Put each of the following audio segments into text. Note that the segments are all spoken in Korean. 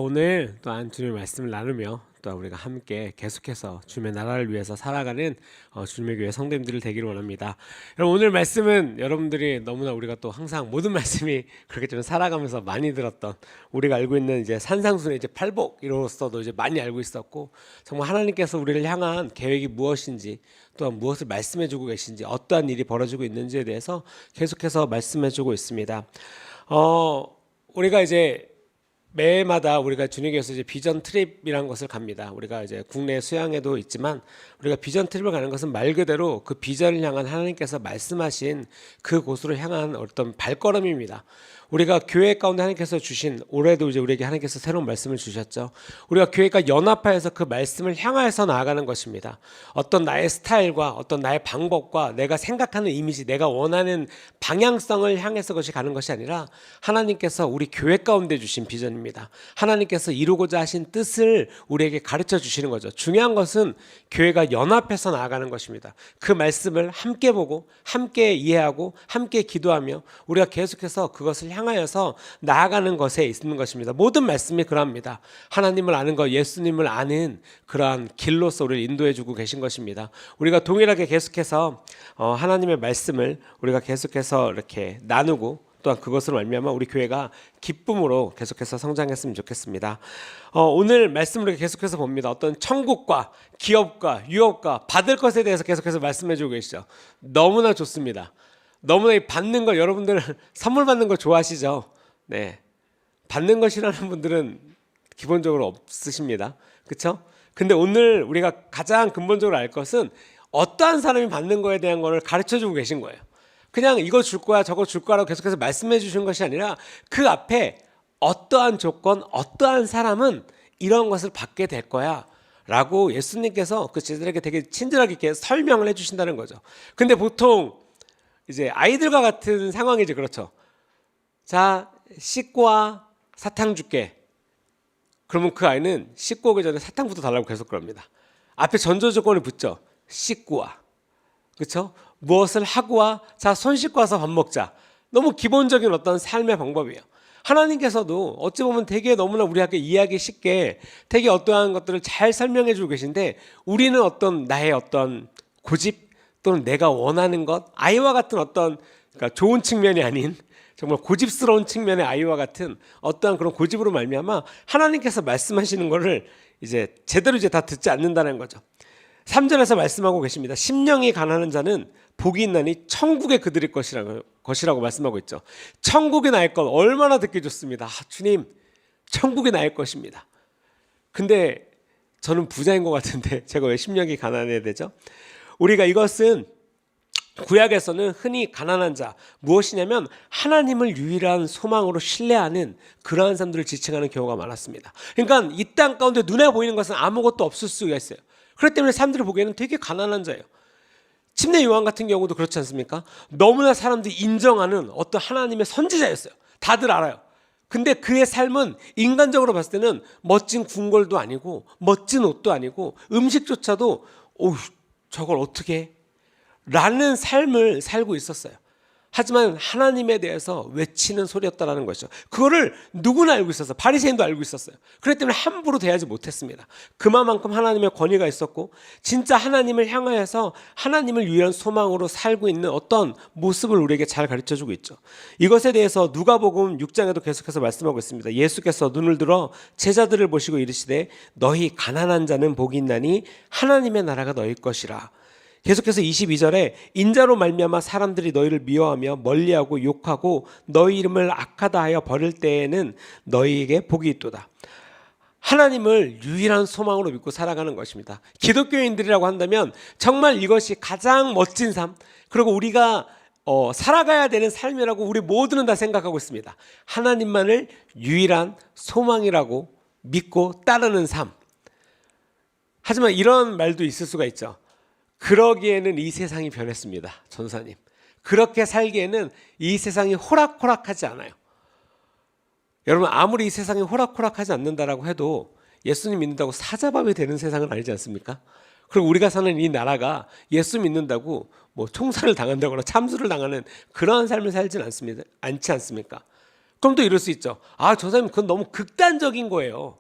오늘 또한 주님의 말씀을 나누며 또 우리가 함께 계속해서 주님의 나라를 위해서 살아가는 주님의 교회 성도님들 되기를 원합니다. 여러분, 오늘 말씀은 여러분들이 너무나 우리가 또 항상 모든 말씀이 그렇게 좀 살아가면서 많이 들었던, 우리가 알고 있는 이제 산상순의 이제 팔복으로서도 이제 많이 알고 있었고, 정말 하나님께서 우리를 향한 계획이 무엇인지, 또한 무엇을 말씀해주고 계신지, 어떠한 일이 벌어지고 있는지에 대해서 계속해서 말씀해주고 있습니다. 우리가 이제 매해마다 우리가 주님께서 이제 비전 트립이라는 것을 갑니다. 우리가 이제 국내 수양에도 있지만 우리가 비전 트립을 가는 것은 말 그대로 그 비전을 향한 하나님께서 말씀하신 그 곳으로 향한 어떤 발걸음입니다. 우리가 교회 가운데 하나님께서 주신, 올해도 이제 우리에게 하나님께서 새로운 말씀을 주셨죠. 우리가 교회가 연합하여서 그 말씀을 향하여서 나아가는 것입니다. 어떤 나의 스타일과 어떤 나의 방법과 내가 생각하는 이미지, 내가 원하는 방향성을 향해서 그것이 가는 것이 아니라 하나님께서 우리 교회 가운데 주신 비전입니다. 하나님께서 이루고자 하신 뜻을 우리에게 가르쳐 주시는 거죠. 중요한 것은 교회가 연합해서 나아가는 것입니다. 그 말씀을 함께 보고 함께 이해하고 함께 기도하며 우리가 계속해서 그것을 향하여서 나아가는 것에 있는 것입니다. 모든 말씀이 그러합니다. 하나님을 아는 것, 예수님을 아는 그러한 길로서 우리를 인도해 주고 계신 것입니다. 우리가 동일하게 계속해서 하나님의 말씀을 우리가 계속해서 이렇게 나누고, 또한 그것으로 말미암아 우리 교회가 기쁨으로 계속해서 성장했으면 좋겠습니다. 오늘 말씀을 계속해서 봅니다. 어떤 천국과 기업과 유업과 받을 것에 대해서 계속해서 말씀해 주고 계시죠. 너무나 좋습니다. 너무나 받는 걸, 여러분들 선물 받는 거 좋아하시죠? 네, 받는 것이라는 분들은 기본적으로 없으십니다. 그렇죠? 근데 오늘 우리가 가장 근본적으로 알 것은 어떠한 사람이 받는 거에 대한 거를 가르쳐 주고 계신 거예요. 그냥 이거 줄 거야 저거 줄 거라고 계속해서 말씀해 주신 것이 아니라 그 앞에 어떠한 조건, 어떠한 사람은 이런 것을 받게 될 거야 라고 예수님께서 그 제자들에게 되게 친절하게 이렇게 설명을 해 주신다는 거죠. 근데 보통 이제 아이들과 같은 상황이지, 그렇죠? 자, 씻고 와, 사탕 줄게. 그러면 그 아이는 씻고 오기 전에 사탕부터 달라고 계속 그럽니다. 앞에 전조 조건을 붙죠. 씻고 와, 그렇죠? 무엇을 하고 와, 자, 손 씻고 와서 밥 먹자. 너무 기본적인 어떤 삶의 방법이에요. 하나님께서도 어찌 보면 되게 너무나 우리에게 이해하기 쉽게 되게 어떠한 것들을 잘 설명해 주고 계신데, 우리는 어떤 나의 어떤 고집 또는 내가 원하는 것, 아이와 같은 어떤, 그러니까 좋은 측면이 아닌 정말 고집스러운 측면의 아이와 같은 어떠한 그런 고집으로 말미암아 하나님께서 말씀하시는 것을 이제 제대로 이제 다 듣지 않는다는 거죠. 3절에서 말씀하고 계십니다. 심령이 가난한 자는 복이 있나니 천국에 그들의 것이라고 말씀하고 있죠. 천국이 나의 것, 얼마나 듣기 좋습니다. 주님, 천국이 나의 것입니다. 근데 저는 부자인 것 같은데 제가 왜 심령이 가난해야 되죠? 우리가 이것은 구약에서는 흔히 가난한 자, 무엇이냐면 하나님을 유일한 소망으로 신뢰하는 그러한 사람들을 지칭하는 경우가 많았습니다. 그러니까 이 땅 가운데 눈에 보이는 것은 아무것도 없을 수가 있어요. 그렇기 때문에 사람들이 보기에는 되게 가난한 자예요. 침례 요한 같은 경우도 그렇지 않습니까? 너무나 사람들이 인정하는 어떤 하나님의 선지자였어요. 다들 알아요. 근데 그의 삶은 인간적으로 봤을 때는 멋진 궁궐도 아니고 멋진 옷도 아니고 음식조차도 저걸 어떻게 해? 라는 삶을 살고 있었어요. 하지만 하나님에 대해서 외치는 소리였다라는 것이죠. 그거를 누구나 알고 있었어요. 바리새인도 알고 있었어요. 그렇기 때문에 함부로 대하지 못했습니다. 그만큼 하나님의 권위가 있었고, 진짜 하나님을 향하여서 하나님을 유일한 소망으로 살고 있는 어떤 모습을 우리에게 잘 가르쳐주고 있죠. 이것에 대해서 누가복음 6장에도 계속해서 말씀하고 있습니다. 예수께서 눈을 들어 제자들을 보시고 이르시되 너희 가난한 자는 복이 있나니 하나님의 나라가 너희 것이라. 계속해서 22절에 인자로 말미암아 사람들이 너희를 미워하며 멀리하고 욕하고 너희 이름을 악하다 하여 버릴 때에는 너희에게 복이 있도다. 하나님을 유일한 소망으로 믿고 살아가는 것입니다. 기독교인들이라고 한다면 정말 이것이 가장 멋진 삶, 그리고 우리가 살아가야 되는 삶이라고 우리 모두는 다 생각하고 있습니다. 하나님만을 유일한 소망이라고 믿고 따르는 삶. 하지만 이런 말도 있을 수가 있죠. 그러기에는 이 세상이 변했습니다. 전사님, 그렇게 살기에는 이 세상이 호락호락하지 않아요. 여러분, 아무리 이 세상이 호락호락하지 않는다라고 해도 예수님 믿는다고 사자밥이 되는 세상은 아니지 않습니까? 그리고 우리가 사는 이 나라가 예수 믿는다고 뭐 총살을 당한다거나 참수를 당하는 그러한 삶을 살지는 않지 않습니까? 그럼 또 이럴 수 있죠. 아, 저 사람이 그건 너무 극단적인 거예요.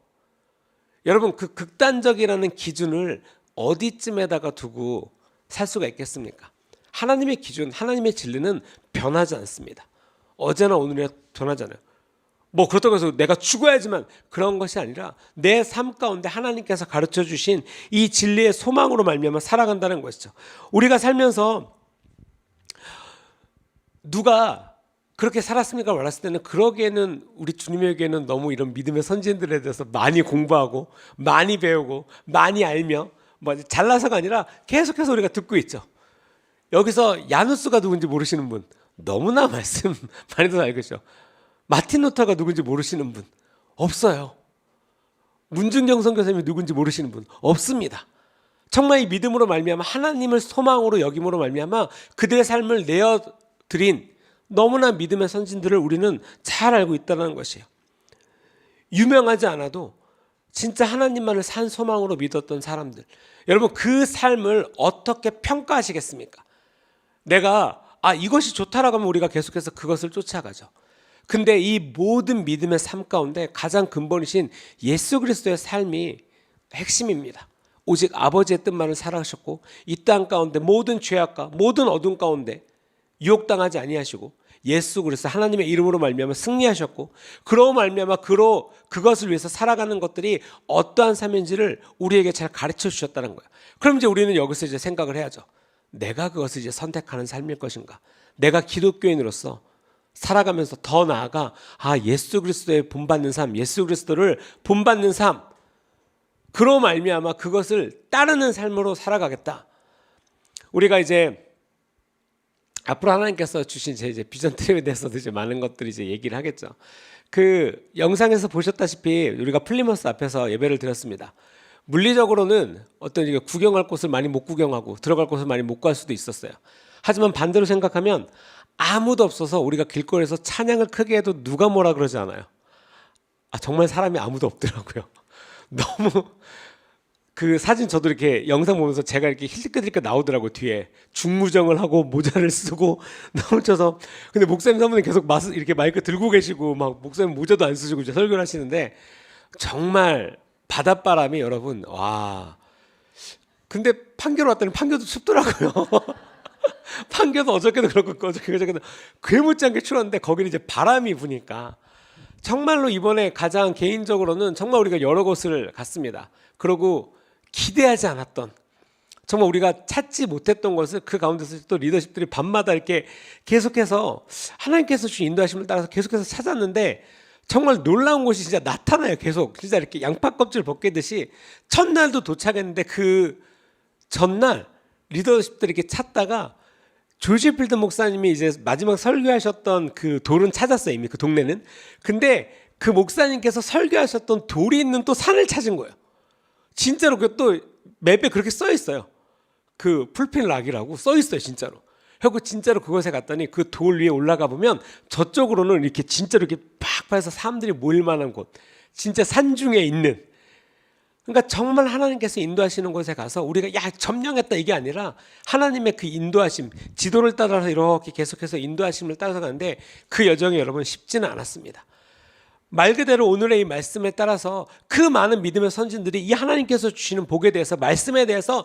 여러분, 그 극단적이라는 기준을 어디쯤에다가 두고 살 수가 있겠습니까? 하나님의 기준, 하나님의 진리는 변하지 않습니다. 어제나 오늘이나 변하잖아요. 뭐 그렇다고 해서 내가 죽어야지만, 그런 것이 아니라 내 삶 가운데 하나님께서 가르쳐 주신 이 진리의 소망으로 말미암아 살아간다는 것이죠. 우리가 살면서 누가 그렇게 살았습니까 말았을 때는, 그러기에는 우리 주님에게는 너무 이런 믿음의 선진들에 대해서 많이 공부하고 많이 배우고 많이 알며 뭐 잘나서가 아니라 계속해서 우리가 듣고 있죠. 여기서 야누스가 누군지 모르시는 분, 너무나 말씀 많이들 알겠죠. 마틴 루터가 누군지 모르시는 분 없어요. 문준경 선교사님이 누군지 모르시는 분 없습니다. 정말 이 믿음으로 말미암아 하나님을 소망으로 여김으로 말미암아 그들의 삶을 내어드린 너무나 믿음의 선진들을 우리는 잘 알고 있다는 것이에요. 유명하지 않아도 진짜 하나님만을 산 소망으로 믿었던 사람들, 여러분 그 삶을 어떻게 평가하시겠습니까? 내가 이것이 좋다라고 하면 우리가 계속해서 그것을 쫓아가죠. 근데 이 모든 믿음의 삶 가운데 가장 근본이신 예수 그리스도의 삶이 핵심입니다. 오직 아버지의 뜻만을 살아가셨고 이 땅 가운데 모든 죄악과 모든 어둠 가운데 유혹당하지 아니하시고 예수 그리스도 하나님의 이름으로 말미암아 승리하셨고, 그로 말미암아 그것을 위해서 살아가는 것들이 어떠한 삶인지를 우리에게 잘 가르쳐 주셨다는 거예요. 그럼 이제 우리는 여기서 이제 생각을 해야죠. 내가 그것을 이제 선택하는 삶일 것인가? 내가 기독교인으로서 살아가면서 더 나아가 예수 그리스도의 본받는 삶, 예수 그리스도를 본받는 삶, 그로 말미암아 그것을 따르는 삶으로 살아가겠다. 우리가 이제 앞으로 하나님께서 주신 제 이제 비전 트립에 대해서도 이제 많은 것들이 이제 얘기를 하겠죠. 그 영상에서 보셨다시피 우리가 플리머스 앞에서 예배를 드렸습니다. 물리적으로는 어떤 이게 구경할 곳을 많이 못 구경하고 들어갈 곳을 많이 못 갈 수도 있었어요. 하지만 반대로 생각하면 아무도 없어서 우리가 길거리에서 찬양을 크게 해도 누가 뭐라 그러지 않아요. 정말 사람이 아무도 없더라고요. 너무 그 사진 저도 이렇게 영상 보면서 제가 이렇게 힐끗힐끗 나오더라고요. 뒤에 중무정을 하고 모자를 쓰고 나오셔서, 근데 목사님 한 분은 계속 이렇게 마이크 들고 계시고 막 목사님 모자도 안 쓰시고 이제 설교를 하시는데 정말 바닷바람이 여러분 와. 근데 판교로 왔더니 판교도 춥더라고요. 판교도 어저께도 그렇고 그저께도 괴물짱게 추웠는데 거기는 이제 바람이 부니까 정말로 이번에 가장 개인적으로는 정말 우리가 여러 곳을 갔습니다. 그리고 기대하지 않았던, 정말 우리가 찾지 못했던 것을 그 가운데서 또 리더십들이 밤마다 이렇게 계속해서 하나님께서 주신 인도하심을 따라서 계속해서 찾았는데 정말 놀라운 것이 진짜 나타나요. 계속 진짜 이렇게 양파 껍질 벗기듯이 첫날도 도착했는데 그 전날 리더십들이 이렇게 찾다가 조지 필드 목사님이 이제 마지막 설교하셨던 그 돌은 찾았어요. 이미 그 동네는. 근데 그 목사님께서 설교하셨던 돌이 있는 또 산을 찾은 거예요. 진짜로 그 또 맵에 그렇게 써 있어요. 그 풀핀 락이라고 써 있어요, 진짜로. 그리고 진짜로 그곳에 갔더니 그 돌 위에 올라가 보면 저쪽으로는 이렇게 진짜로 이렇게 팍 파서 사람들이 모일 만한 곳, 진짜 산중에 있는. 그러니까 정말 하나님께서 인도하시는 곳에 가서 우리가 점령했다 이게 아니라 하나님의 그 인도하심, 지도를 따라서 이렇게 계속해서 인도하심을 따라서 가는데 그 여정이 여러분 쉽지는 않았습니다. 말 그대로 오늘의 이 말씀에 따라서 그 많은 믿음의 선진들이 이 하나님께서 주시는 복에 대해서, 말씀에 대해서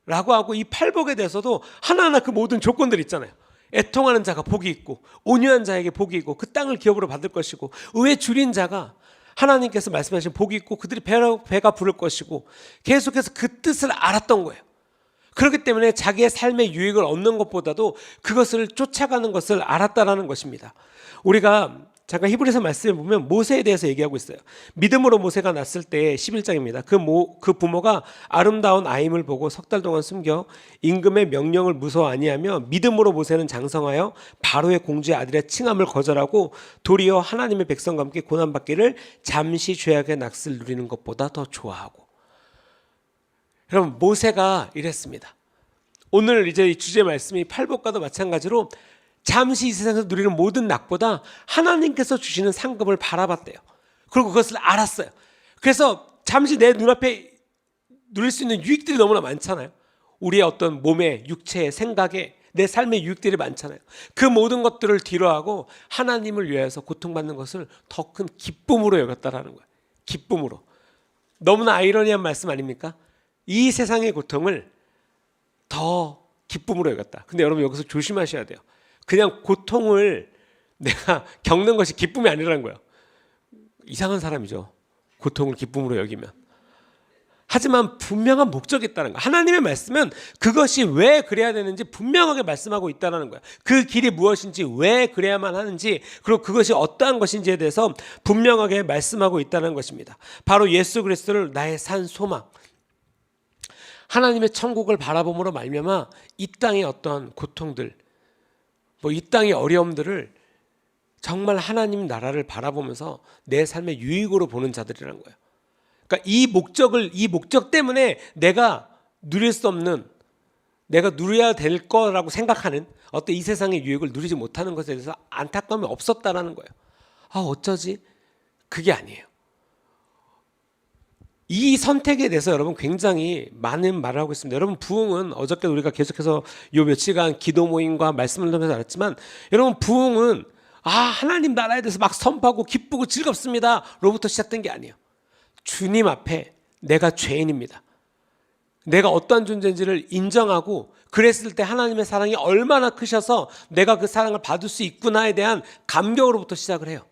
라고 하고 이 팔복에 대해서도 하나하나 그 모든 조건들 있잖아요. 애통하는 자가 복이 있고 온유한 자에게 복이 있고 그 땅을 기업으로 받을 것이고 의에 줄인 자가 하나님께서 말씀하신 복이 있고 그들이 배가 부를 것이고, 계속해서 그 뜻을 알았던 거예요. 그렇기 때문에 자기의 삶의 유익을 얻는 것보다도 그것을 쫓아가는 것을 알았다라는 것입니다. 우리가 잠깐 히브리서 말씀에 보면 모세에 대해서 얘기하고 있어요. 믿음으로 모세가 났을 때 11장입니다. 그 부모가 아름다운 아임을 보고 석 달 동안 숨겨 임금의 명령을 무서워 아니하며 믿음으로 모세는 장성하여 바로의 공주의 아들의 칭함을 거절하고 도리어 하나님의 백성과 함께 고난받기를 잠시 죄악의 낙을 누리는 것보다 더 좋아하고. 여러분 모세가 이랬습니다. 오늘 이제 이 주제 말씀이 팔복과도 마찬가지로 잠시 이 세상에서 누리는 모든 낙보다 하나님께서 주시는 상급을 바라봤대요. 그리고 그것을 알았어요. 그래서 잠시 내 눈앞에 누릴 수 있는 유익들이 너무나 많잖아요. 우리의 어떤 몸에, 육체에, 생각에, 내 삶의 유익들이 많잖아요. 그 모든 것들을 뒤로하고 하나님을 위해서 고통받는 것을 더 큰 기쁨으로 여겼다라는 거예요. 기쁨으로. 너무나 아이러니한 말씀 아닙니까? 이 세상의 고통을 더 기쁨으로 여겼다. 근데 여러분 여기서 조심하셔야 돼요. 그냥 고통을 내가 겪는 것이 기쁨이 아니라는 거예요. 이상한 사람이죠. 고통을 기쁨으로 여기면. 하지만 분명한 목적이 있다는 거예요. 하나님의 말씀은 그것이 왜 그래야 되는지 분명하게 말씀하고 있다는 거예요. 그 길이 무엇인지, 왜 그래야만 하는지, 그리고 그것이 어떠한 것인지에 대해서 분명하게 말씀하고 있다는 것입니다. 바로 예수 그리스도를 나의 산 소망, 하나님의 천국을 바라봄으로 말미암아 이 땅의 어떠한 고통들, 이 땅의 어려움들을 정말 하나님 나라를 바라보면서 내 삶의 유익으로 보는 자들이라는 거예요. 그러니까 이 목적 때문에 내가 누릴 수 없는, 내가 누려야 될 거라고 생각하는 어떤 이 세상의 유익을 누리지 못하는 것에 대해서 안타까움이 없었다라는 거예요. 어쩌지? 그게 아니에요. 이 선택에 대해서 여러분 굉장히 많은 말을 하고 있습니다. 여러분 부흥은 어저께 우리가 계속해서 요 며칠간 기도 모임과 말씀을 통해서 알았지만, 여러분 부흥은 하나님 나라에 대해서 막 선포하고 기쁘고 즐겁습니다 로부터 시작된 게 아니에요. 주님 앞에 내가 죄인입니다, 내가 어떠한 존재인지를 인정하고 그랬을 때 하나님의 사랑이 얼마나 크셔서 내가 그 사랑을 받을 수 있구나에 대한 감격으로부터 시작을 해요.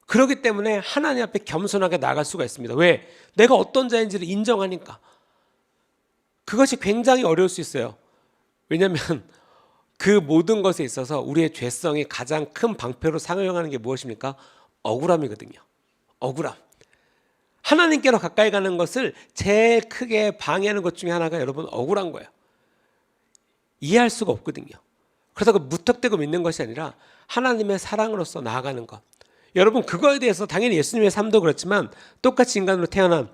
그렇기 때문에 하나님 앞에 겸손하게 나갈 수가 있습니다. 왜? 내가 어떤 자인지를 인정하니까. 그것이 굉장히 어려울 수 있어요. 왜냐하면 그 모든 것에 있어서 우리의 죄성이 가장 큰 방패로 사용하는 게 무엇입니까? 억울함이거든요. 억울함. 하나님께로 가까이 가는 것을 제일 크게 방해하는 것 중에 하나가 여러분 억울한 거예요. 이해할 수가 없거든요. 그래서 무턱대고 믿는 것이 아니라 하나님의 사랑으로서 나아가는 것. 여러분 그거에 대해서 당연히 예수님의 삶도 그렇지만 똑같이 인간으로 태어난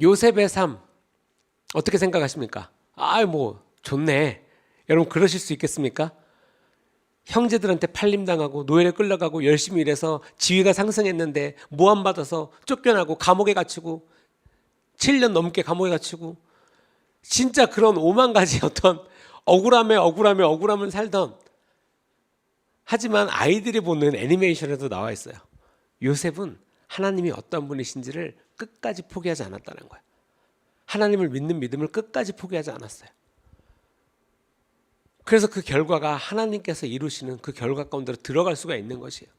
요셉의 삶 어떻게 생각하십니까? 좋네. 여러분 그러실 수 있겠습니까? 형제들한테 팔림당하고 노예를 끌려가고 열심히 일해서 지위가 상승했는데 모함받아서 쫓겨나고 감옥에 갇히고 7년 넘게 감옥에 갇히고 진짜 그런 오만 가지 어떤 억울함을 살던, 하지만 아이들이 보는 애니메이션에도 나와 있어요. 요셉은 하나님이 어떤 분이신지를 끝까지 포기하지 않았다는 거예요. 하나님을 믿는 믿음을 끝까지 포기하지 않았어요. 그래서 그 결과가 하나님께서 이루시는 그 결과 가운데로 들어갈 수가 있는 것이에요.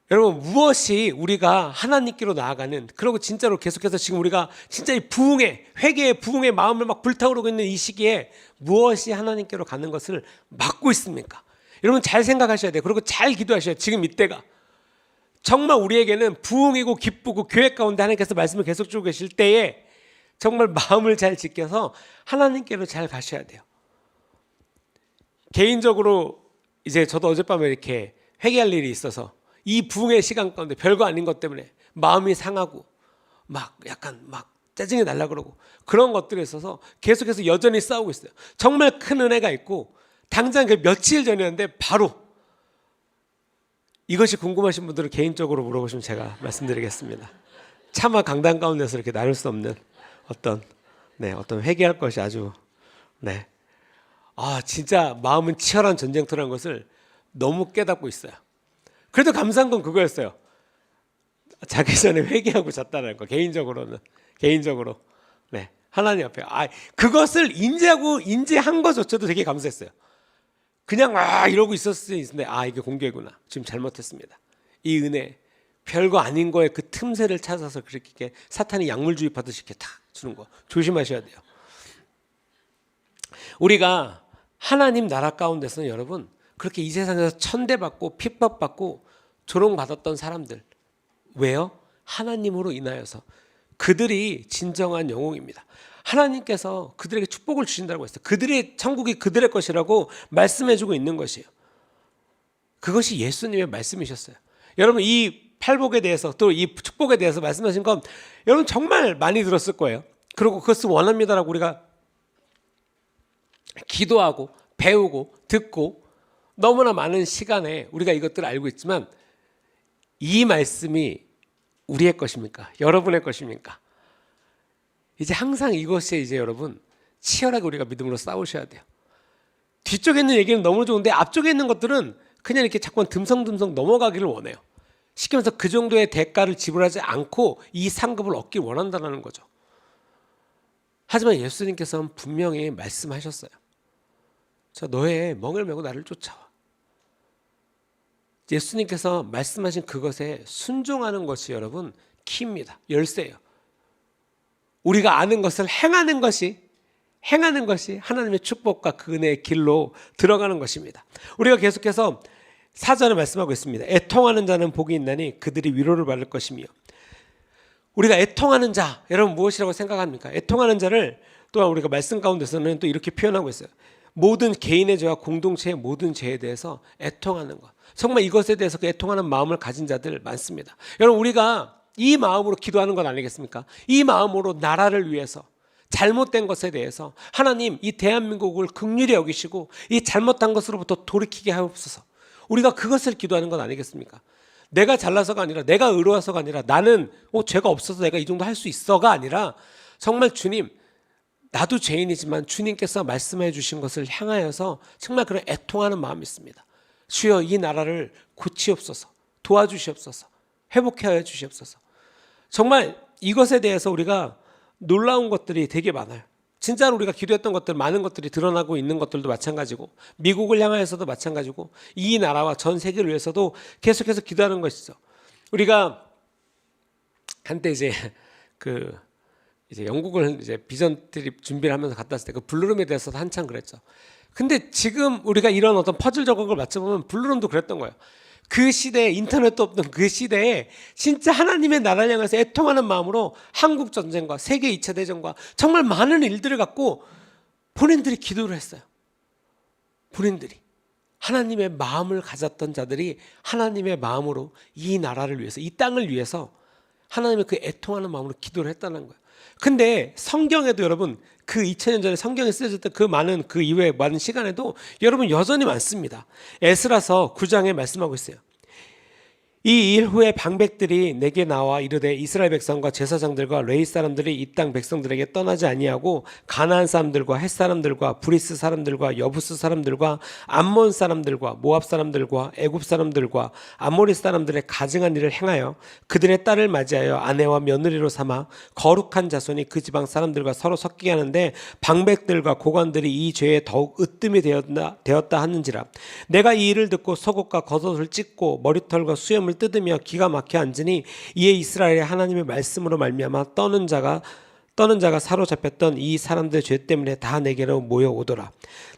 여러분 무엇이 우리가 하나님께로 나아가는, 그리고 진짜로 계속해서 지금 우리가 진짜 이 회개의 부흥의 마음을 막 불타오르고 있는 이 시기에 무엇이 하나님께로 가는 것을 막고 있습니까? 여러분 잘 생각하셔야 돼요. 그리고 잘 기도하셔야 돼요. 지금 이때가 정말 우리에게는 부흥이고 기쁘고 교회 가운데 하나님께서 말씀을 계속 주고 계실 때에 정말 마음을 잘 지켜서 하나님께로 잘 가셔야 돼요. 개인적으로 이제 저도 어젯밤에 이렇게 회개할 일이 있어서 이 부흥의 시간 가운데 별거 아닌 것 때문에 마음이 상하고 약간 짜증이 날라 그러고 그런 것들에 있어서 계속해서 여전히 싸우고 있어요. 정말 큰 은혜가 있고 당장 그 며칠 전이었는데 바로, 이것이 궁금하신 분들은 개인적으로 물어보시면 제가 말씀드리겠습니다. 차마 강단 가운데서 이렇게 나눌 수 없는 어떤 회개할 것이 아주 진짜 마음은 치열한 전쟁터라는 것을 너무 깨닫고 있어요. 그래도 감사한 건 그거였어요. 자기 전에 회개하고 잤다는 거. 개인적으로 하나님 앞에 그것을 인지한 것조차도 되게 감사했어요. 그냥 이러고 있었을 수 있는데 이게 공개구나. 지금 잘못했습니다. 이 은혜 별거 아닌 거에 그 틈새를 찾아서 그렇게 사탄이 약물 주입하듯이 이렇게 탁 주는 거 조심하셔야 돼요. 우리가 하나님 나라 가운데서는 여러분 그렇게 이 세상에서 천대받고 핍박받고 조롱받았던 사람들, 왜요? 하나님으로 인하여서. 그들이 진정한 영웅입니다. 하나님께서 그들에게 축복을 주신다고 했어요. 그들의 천국이 그들의 것이라고 말씀해주고 있는 것이에요. 그것이 예수님의 말씀이셨어요. 여러분 이 팔복에 대해서 또 이 축복에 대해서 말씀하신 건 여러분 정말 많이 들었을 거예요. 그리고 그것을 원합니다라고 우리가 기도하고 배우고 듣고 너무나 많은 시간에 우리가 이것들을 알고 있지만, 이 말씀이 우리의 것입니까? 여러분의 것입니까? 이제 항상 이것이 이제 여러분 치열하게 우리가 믿음으로 싸우셔야 돼요. 뒤쪽에 있는 얘기는 너무 좋은데 앞쪽에 있는 것들은 그냥 이렇게 자꾸 듬성듬성 넘어가기를 원해요. 쉽게 말해서 그 정도의 대가를 지불하지 않고 이 상급을 얻길 원한다는 거죠. 하지만 예수님께서는 분명히 말씀하셨어요. 저 너의 멍을 메고 나를 쫓아와. 예수님께서 말씀하신 그것에 순종하는 것이 여러분 키입니다. 열쇠예요. 우리가 아는 것을 행하는 것이 하나님의 축복과 그 은혜의 길로 들어가는 것입니다. 우리가 계속해서 4절에 말씀하고 있습니다. 애통하는 자는 복이 있나니 그들이 위로를 받을 것이며. 우리가 애통하는 자, 여러분 무엇이라고 생각합니까? 애통하는 자를 또한 우리가 말씀 가운데서는 또 이렇게 표현하고 있어요. 모든 개인의 죄와 공동체의 모든 죄에 대해서 애통하는 것. 정말 이것에 대해서 그 애통하는 마음을 가진 자들 많습니다. 여러분 우리가 이 마음으로 기도하는 건 아니겠습니까? 이 마음으로 나라를 위해서 잘못된 것에 대해서 하나님 이 대한민국을 긍휼히 여기시고 이 잘못한 것으로부터 돌이키게 하옵소서. 우리가 그것을 기도하는 건 아니겠습니까? 내가 잘나서가 아니라 내가 의로워서가 아니라 나는 죄가 없어서 내가 이 정도 할 수 있어가 아니라 정말 주님 나도 죄인이지만 주님께서 말씀해 주신 것을 향하여서 정말 그런 애통하는 마음이 있습니다. 주여 이 나라를 고치옵소서, 도와주시옵소서, 회복하여 주시옵소서. 정말 이것에 대해서 우리가 놀라운 것들이 되게 많아요. 진짜로 우리가 기도했던 것들 많은 것들이 드러나고 있는 것들도 마찬가지고 미국을 향하여서도 마찬가지고 이 나라와 전 세계를 위해서도 계속해서 기도하는 것이죠. 우리가 한때 이제 영국을 이제 비전 트립 준비를 하면서 갔다 왔을 때 그 블루룸에 대해서도 한참 그랬죠. 근데 지금 우리가 이런 어떤 퍼즐 조각을 맞춰보면 블루룸도 그랬던 거예요. 그 시대에 인터넷도 없던 그 시대에 진짜 하나님의 나라를 향해서 애통하는 마음으로 한국 전쟁과 세계 2차 대전과 정말 많은 일들을 갖고 본인들이 기도를 했어요. 본인들이 하나님의 마음을 가졌던 자들이 하나님의 마음으로 이 나라를 위해서 이 땅을 위해서 하나님의 그 애통하는 마음으로 기도를 했다는 거예요. 근데 성경에도 여러분 그 2000년 전에 성경에 쓰여졌던 그 많은 그 이후에 많은 시간에도 여러분 여전히 많습니다. 에스라서 9장에 말씀하고 있어요. 이 일 후에 방백들이 내게 나와 이르되 이스라엘 백성과 제사장들과 레위 사람들이 이 땅 백성들에게 떠나지 아니하고 가나안 사람들과 헷 사람들과 브리스 사람들과 여부스 사람들과 암몬 사람들과 모압 사람들과 애굽 사람들과 아모리 사람들의 가증한 일을 행하여 그들의 딸을 맞이하여 아내와 며느리로 삼아 거룩한 자손이 그 지방 사람들과 서로 섞이게 하는데 방백들과 고관들이 이 죄에 더욱 으뜸이 되었다 하는지라. 내가 이 일을 듣고 속옷과 겉옷을 찢고 머리털과 수염을 뜯으며 기가 막혀 앉으니 이에 이스라엘의 하나님의 말씀으로 말미암아 떠는 자가 사로잡혔던 이 사람들의 죄 때문에 다 내게로 모여오더라.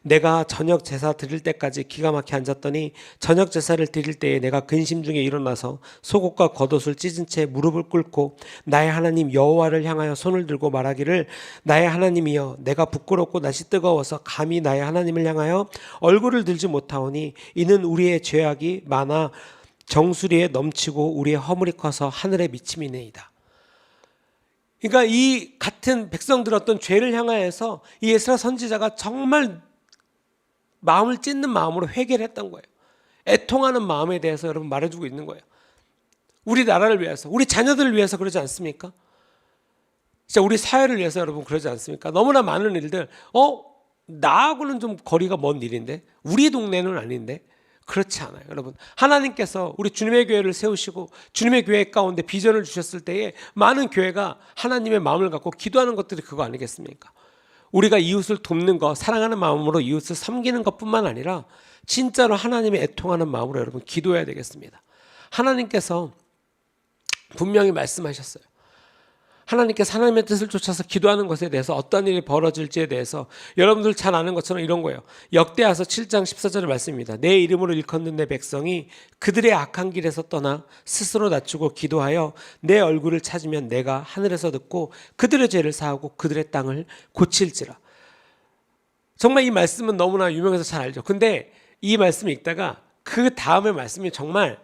내가 저녁 제사 드릴 때까지 기가 막혀 앉았더니 저녁 제사를 드릴 때에 내가 근심 중에 일어나서 속옷과 겉옷을 찢은 채 무릎을 꿇고 나의 하나님 여호와를 향하여 손을 들고 말하기를 나의 하나님이여 내가 부끄럽고 낯이 뜨거워서 감히 나의 하나님을 향하여 얼굴을 들지 못하오니 이는 우리의 죄악이 많아 정수리에 넘치고 우리의 허물이 커서 하늘에 미침이니이다. 그러니까 이 같은 백성들 어떤 죄를 향하여서 이 에스라 선지자가 정말 마음을 찢는 마음으로 회개를 했던 거예요. 애통하는 마음에 대해서 여러분 말해주고 있는 거예요. 우리 나라를 위해서, 우리 자녀들을 위해서 그러지 않습니까? 진짜 우리 사회를 위해서 여러분 그러지 않습니까? 너무나 많은 일들, 나하고는 좀 거리가 먼 일인데, 우리 동네는 아닌데, 그렇지 않아요. 여러분 하나님께서 우리 주님의 교회를 세우시고 주님의 교회 가운데 비전을 주셨을 때에 많은 교회가 하나님의 마음을 갖고 기도하는 것들이 그거 아니겠습니까? 우리가 이웃을 돕는 것, 사랑하는 마음으로 이웃을 섬기는 것뿐만 아니라 진짜로 하나님의 애통하는 마음으로 여러분 기도해야 되겠습니다. 하나님께서 분명히 말씀하셨어요. 하나님께서 하나님의 뜻을 쫓아서 기도하는 것에 대해서 어떤 일이 벌어질지에 대해서 여러분들 잘 아는 것처럼 이런 거예요. 역대하서 7장 14절의 말씀입니다. 내 이름으로 일컫는 내 백성이 그들의 악한 길에서 떠나 스스로 낮추고 기도하여 내 얼굴을 찾으면 내가 하늘에서 듣고 그들의 죄를 사하고 그들의 땅을 고칠지라. 정말 이 말씀은 너무나 유명해서 잘 알죠. 근데 이 말씀을 읽다가 그 다음의 말씀이 정말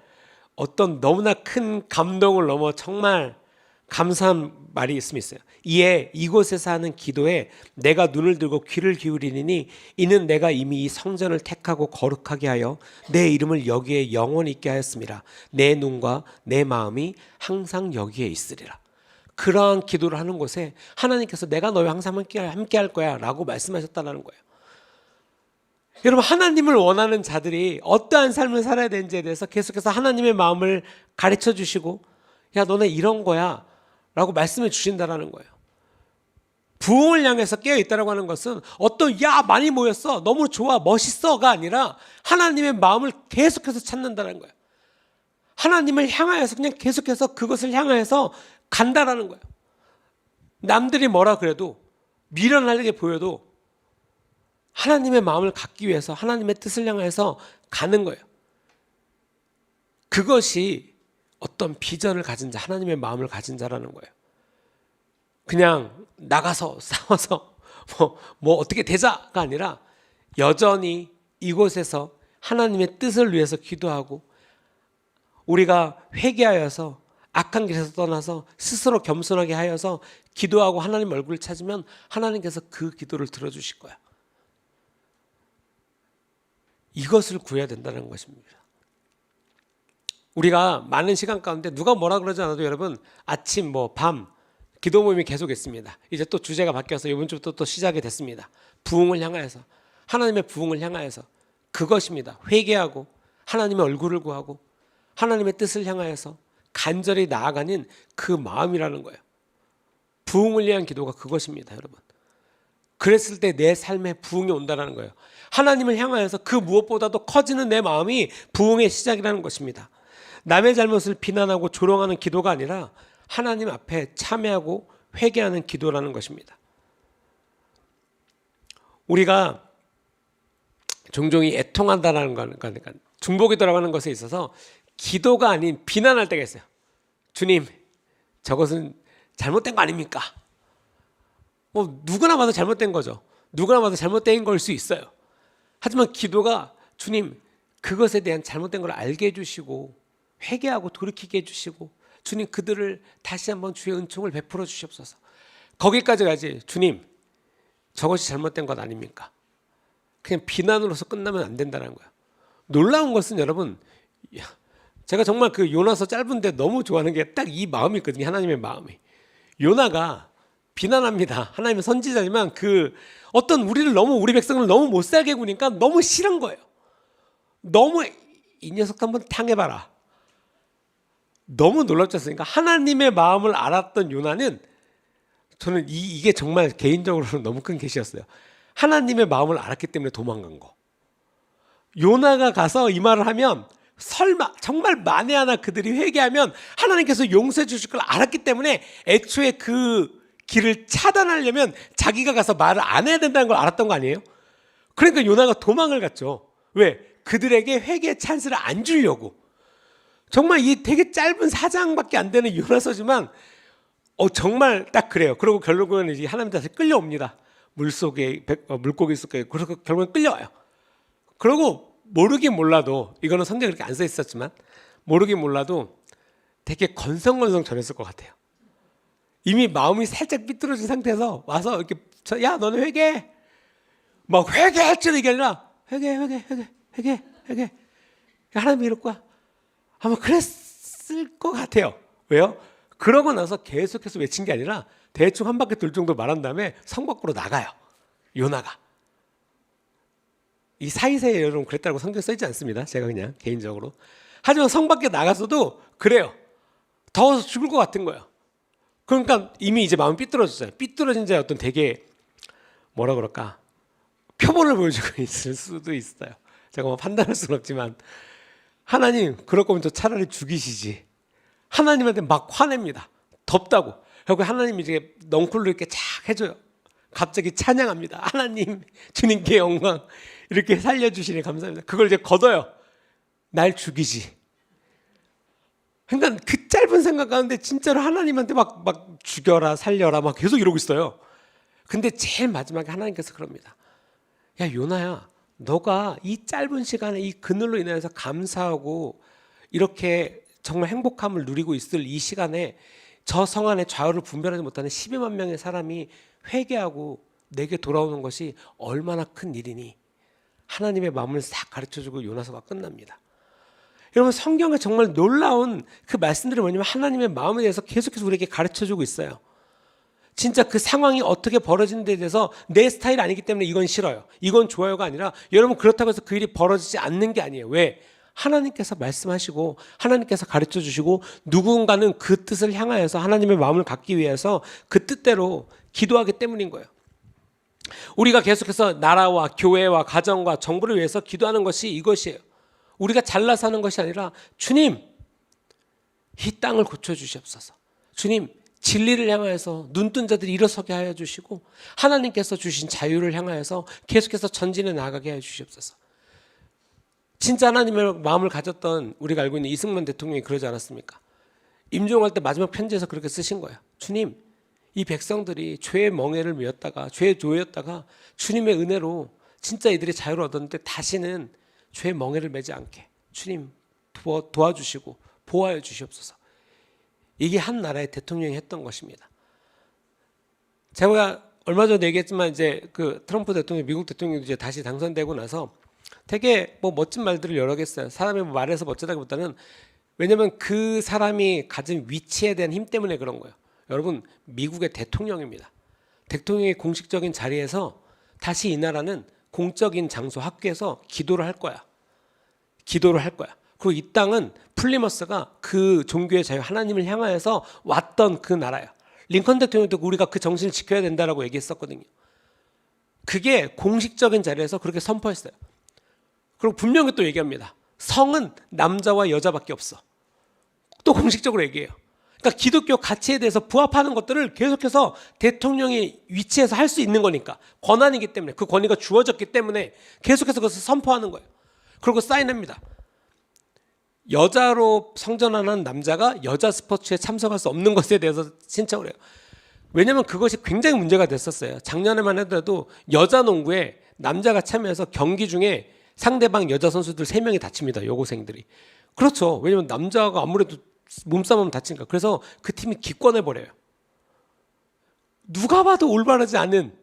어떤 너무나 큰 감동을 넘어 정말 감사한 말이 있어요. 이에 이곳에서 하는 기도에 내가 눈을 들고 귀를 기울이니 이는 내가 이미 이 성전을 택하고 거룩하게 하여 내 이름을 여기에 영원히 있게 하였습니다. 내 눈과 내 마음이 항상 여기에 있으리라. 그러한 기도를 하는 곳에 하나님께서 내가 너와 항상 함께 할 거야 라고 말씀하셨다는 거예요. 여러분, 하나님을 원하는 자들이 어떠한 삶을 살아야 되는지에 대해서 계속해서 하나님의 마음을 가르쳐 주시고, 야 너네 이런 거야 라고 말씀해 주신다는 거예요. 부흥을 향해서 깨어있다라고 하는 것은 어떤 야 많이 모였어 너무 좋아 멋있어가 아니라 하나님의 마음을 계속해서 찾는다는 거예요. 하나님을 향하여서 그냥 계속해서 그것을 향하여서 간다라는 거예요. 남들이 뭐라 그래도 미련하게 보여도 하나님의 마음을 갖기 위해서 하나님의 뜻을 향해서 가는 거예요. 그것이 어떤 비전을 가진 자, 하나님의 마음을 가진 자라는 거예요. 그냥 나가서 싸워서 뭐 어떻게 되자가 아니라 여전히 이곳에서 하나님의 뜻을 위해서 기도하고, 우리가 회개하여서 악한 길에서 떠나서 스스로 겸손하게 하여서 기도하고 하나님 얼굴을 찾으면 하나님께서 그 기도를 들어주실 거야. 이것을 구해야 된다는 것입니다. 우리가 많은 시간 가운데 누가 뭐라 그러지 않아도 여러분 아침 밤 기도 모임이 계속 있습니다. 이제 또 주제가 바뀌어서 이번 주부터 또 시작이 됐습니다. 부흥을 향하여서, 하나님의 부흥을 향하여서 그것입니다. 회개하고 하나님의 얼굴을 구하고 하나님의 뜻을 향하여서 간절히 나아가는 그 마음이라는 거예요. 부흥을 위한 기도가 그것입니다, 여러분. 그랬을 때 내 삶에 부흥이 온다는 거예요. 하나님을 향하여서 그 무엇보다도 커지는 내 마음이 부흥의 시작이라는 것입니다. 남의 잘못을 비난하고 조롱하는 기도가 아니라 하나님 앞에 참회하고 회개하는 기도라는 것입니다. 우리가 종종 애통한다는 거니까 중보기 돌아가는 것에 있어서 기도가 아닌 비난할 때가 있어요. 주님, 저것은 잘못된 거 아닙니까? 누구나 봐도 잘못된 거죠. 누구나 봐도 잘못된 걸 수 있어요. 하지만 기도가 주님, 그것에 대한 잘못된 걸 알게 해주시고 회개하고 돌이키게 해주시고, 주님 그들을 다시 한번 주의 은총을 베풀어 주시옵소서. 거기까지 가지, 주님 저것이 잘못된 것 아닙니까? 그냥 비난으로서 끝나면 안 된다는 거예요. 놀라운 것은 여러분, 제가 정말 그 요나서 짧은데 너무 좋아하는 게 딱 이 마음이 있거든요. 하나님의 마음이. 요나가 비난합니다. 하나님의 선지자지만 그 어떤 우리 백성을 너무 못 살게 구니까 너무 싫은 거예요. 너무 이 녀석도 한번 당해봐라. 너무 놀랍지 않습니까? 하나님의 마음을 알았던 요나는, 저는 이게 정말 개인적으로는 너무 큰 계시였어요. 하나님의 마음을 알았기 때문에 도망간 거. 요나가 가서 이 말을 하면 설마 정말 만에 하나 그들이 회개하면 하나님께서 용서해 주실 걸 알았기 때문에 애초에 그 길을 차단하려면 자기가 가서 말을 안 해야 된다는 걸 알았던 거 아니에요? 그러니까 요나가 도망을 갔죠. 왜? 그들에게 회개의 찬스를 안 주려고. 정말 이 되게 짧은 4장밖에 안 되는 요나서지만 정말 딱 그래요. 그리고 결국은 이제 하나님한테 끌려옵니다. 물속에 물고기 속에. 그래서 결국은 끌려와요. 그리고 모르긴 몰라도, 이거는 성경에 그렇게 안 써 있었지만 모르긴 몰라도 되게 건성건성 전했을 것 같아요. 이미 마음이 살짝 삐뚤어진 상태에서 와서 이렇게 야 너는 회개해. 막 회개할 줄 이게 아니라 회개. 하나님이 이럴 거야. 아마 그랬을 것 같아요. 왜요? 그러고 나서 계속해서 외친 게 아니라 대충 한 바퀴 돌 정도 말한 다음에 성 밖으로 나가요. 요나가. 이 사이사이에 여러분 그랬다고 성경에 써있지 않습니다. 제가 그냥 개인적으로. 하지만 성 밖에 나가서도 그래요. 더워서 죽을 것 같은 거예요. 그러니까 이미 이제 마음이 삐뚤어졌어요. 삐뚤어진 자의 어떤 되게 뭐라 그럴까, 표본을 보여주고 있을 수도 있어요. 제가 판단할 수는 없지만, 하나님 그럴 거면 저 차라리 죽이시지. 하나님한테 막 화냅니다. 덥다고. 결국 하나님이 이제 넝쿨로 이렇게 착 해줘요. 갑자기 찬양합니다. 하나님 주님께 영광, 이렇게 살려주시니 감사합니다. 그걸 이제 걷어요. 날 죽이지. 그러니까 그 짧은 생각 가운데 진짜로 하나님한테 막 죽여라 살려라 막 계속 이러고 있어요. 근데 제일 마지막에 하나님께서 그럽니다. 야 요나야, 너가 이 짧은 시간에 이 그늘로 인해서 감사하고 이렇게 정말 행복함을 누리고 있을 이 시간에 저 성 안에 좌우를 분별하지 못하는 12만 명의 사람이 회개하고 내게 돌아오는 것이 얼마나 큰 일이니. 하나님의 마음을 싹 가르쳐주고 요나서가 끝납니다. 여러분 성경에 정말 놀라운 그 말씀들이 뭐냐면 하나님의 마음에 대해서 계속해서 우리에게 가르쳐주고 있어요. 진짜 그 상황이 어떻게 벌어지는 데 대해서 내 스타일 아니기 때문에 이건 싫어요, 이건 좋아요가 아니라 여러분 그렇다고 해서 그 일이 벌어지지 않는 게 아니에요. 왜? 하나님께서 말씀하시고 하나님께서 가르쳐주시고 누군가는 그 뜻을 향하여서 하나님의 마음을 갖기 위해서 그 뜻대로 기도하기 때문인 거예요. 우리가 계속해서 나라와 교회와 가정과 정부를 위해서 기도하는 것이 이것이에요. 우리가 잘나서 하는 것이 아니라 주님 이 땅을 고쳐주시옵소서, 주님 진리를 향하여서 눈뜬 자들이 일어서게 하여 주시고 하나님께서 주신 자유를 향하여서 계속해서 전진해 나가게 하여 주시옵소서. 진짜 하나님의 마음을 가졌던 우리가 알고 있는 이승만 대통령이 그러지 않았습니까? 임종할 때 마지막 편지에서 그렇게 쓰신 거예요. 주님 이 백성들이 죄의 멍에를 메었다가 죄의 조였다가 주님의 은혜로 진짜 이들이 자유를 얻었는데 다시는 죄의 멍에를 매지 않게 주님 도와주시고 보호하여 주시옵소서. 이게 한 나라의 대통령이 했던 것입니다. 제가 얼마 전에 얘기했지만 이제 그 트럼프 대통령, 미국 대통령이 이제 다시 당선되고 나서 되게 뭐 멋진 말들을 여러 개 했어요. 사람이 뭐 말해서 멋지다기보다는 왜냐하면 그 사람이 가진 위치에 대한 힘 때문에 그런 거예요. 여러분 미국의 대통령입니다. 대통령의 공식적인 자리에서 다시 이 나라는 공적인 장소 학교에서 기도를 할 거야. 기도를 할 거야. 그리고 이 땅은 플리머스가 그 종교의 자유 하나님을 향하여서 왔던 그 나라예요. 링컨 대통령도 우리가 그 정신을 지켜야 된다라고 얘기했었거든요. 그게 공식적인 자리에서 그렇게 선포했어요. 그리고 분명히 또 얘기합니다. 성은 남자와 여자밖에 없어. 또 공식적으로 얘기해요. 그러니까 기독교 가치에 대해서 부합하는 것들을 계속해서 대통령이 위치에서 할 수 있는 거니까, 권한이기 때문에, 그 권위가 주어졌기 때문에 계속해서 그것을 선포하는 거예요. 그리고 사인합니다. 여자로 성전하는 남자가 여자 스포츠에 참석할 수 없는 것에 대해서 신청을 해요. 왜냐하면 그것이 굉장히 문제가 됐었어요. 작년에만 하더라도 여자 농구에 남자가 참여해서 경기 중에 상대방 여자 선수들 3명이 다칩니다. 여고생들이. 그렇죠. 왜냐하면 남자가 아무래도 몸싸움하면 다치니까. 그래서 그 팀이 기권해버려요. 누가 봐도 올바르지 않은,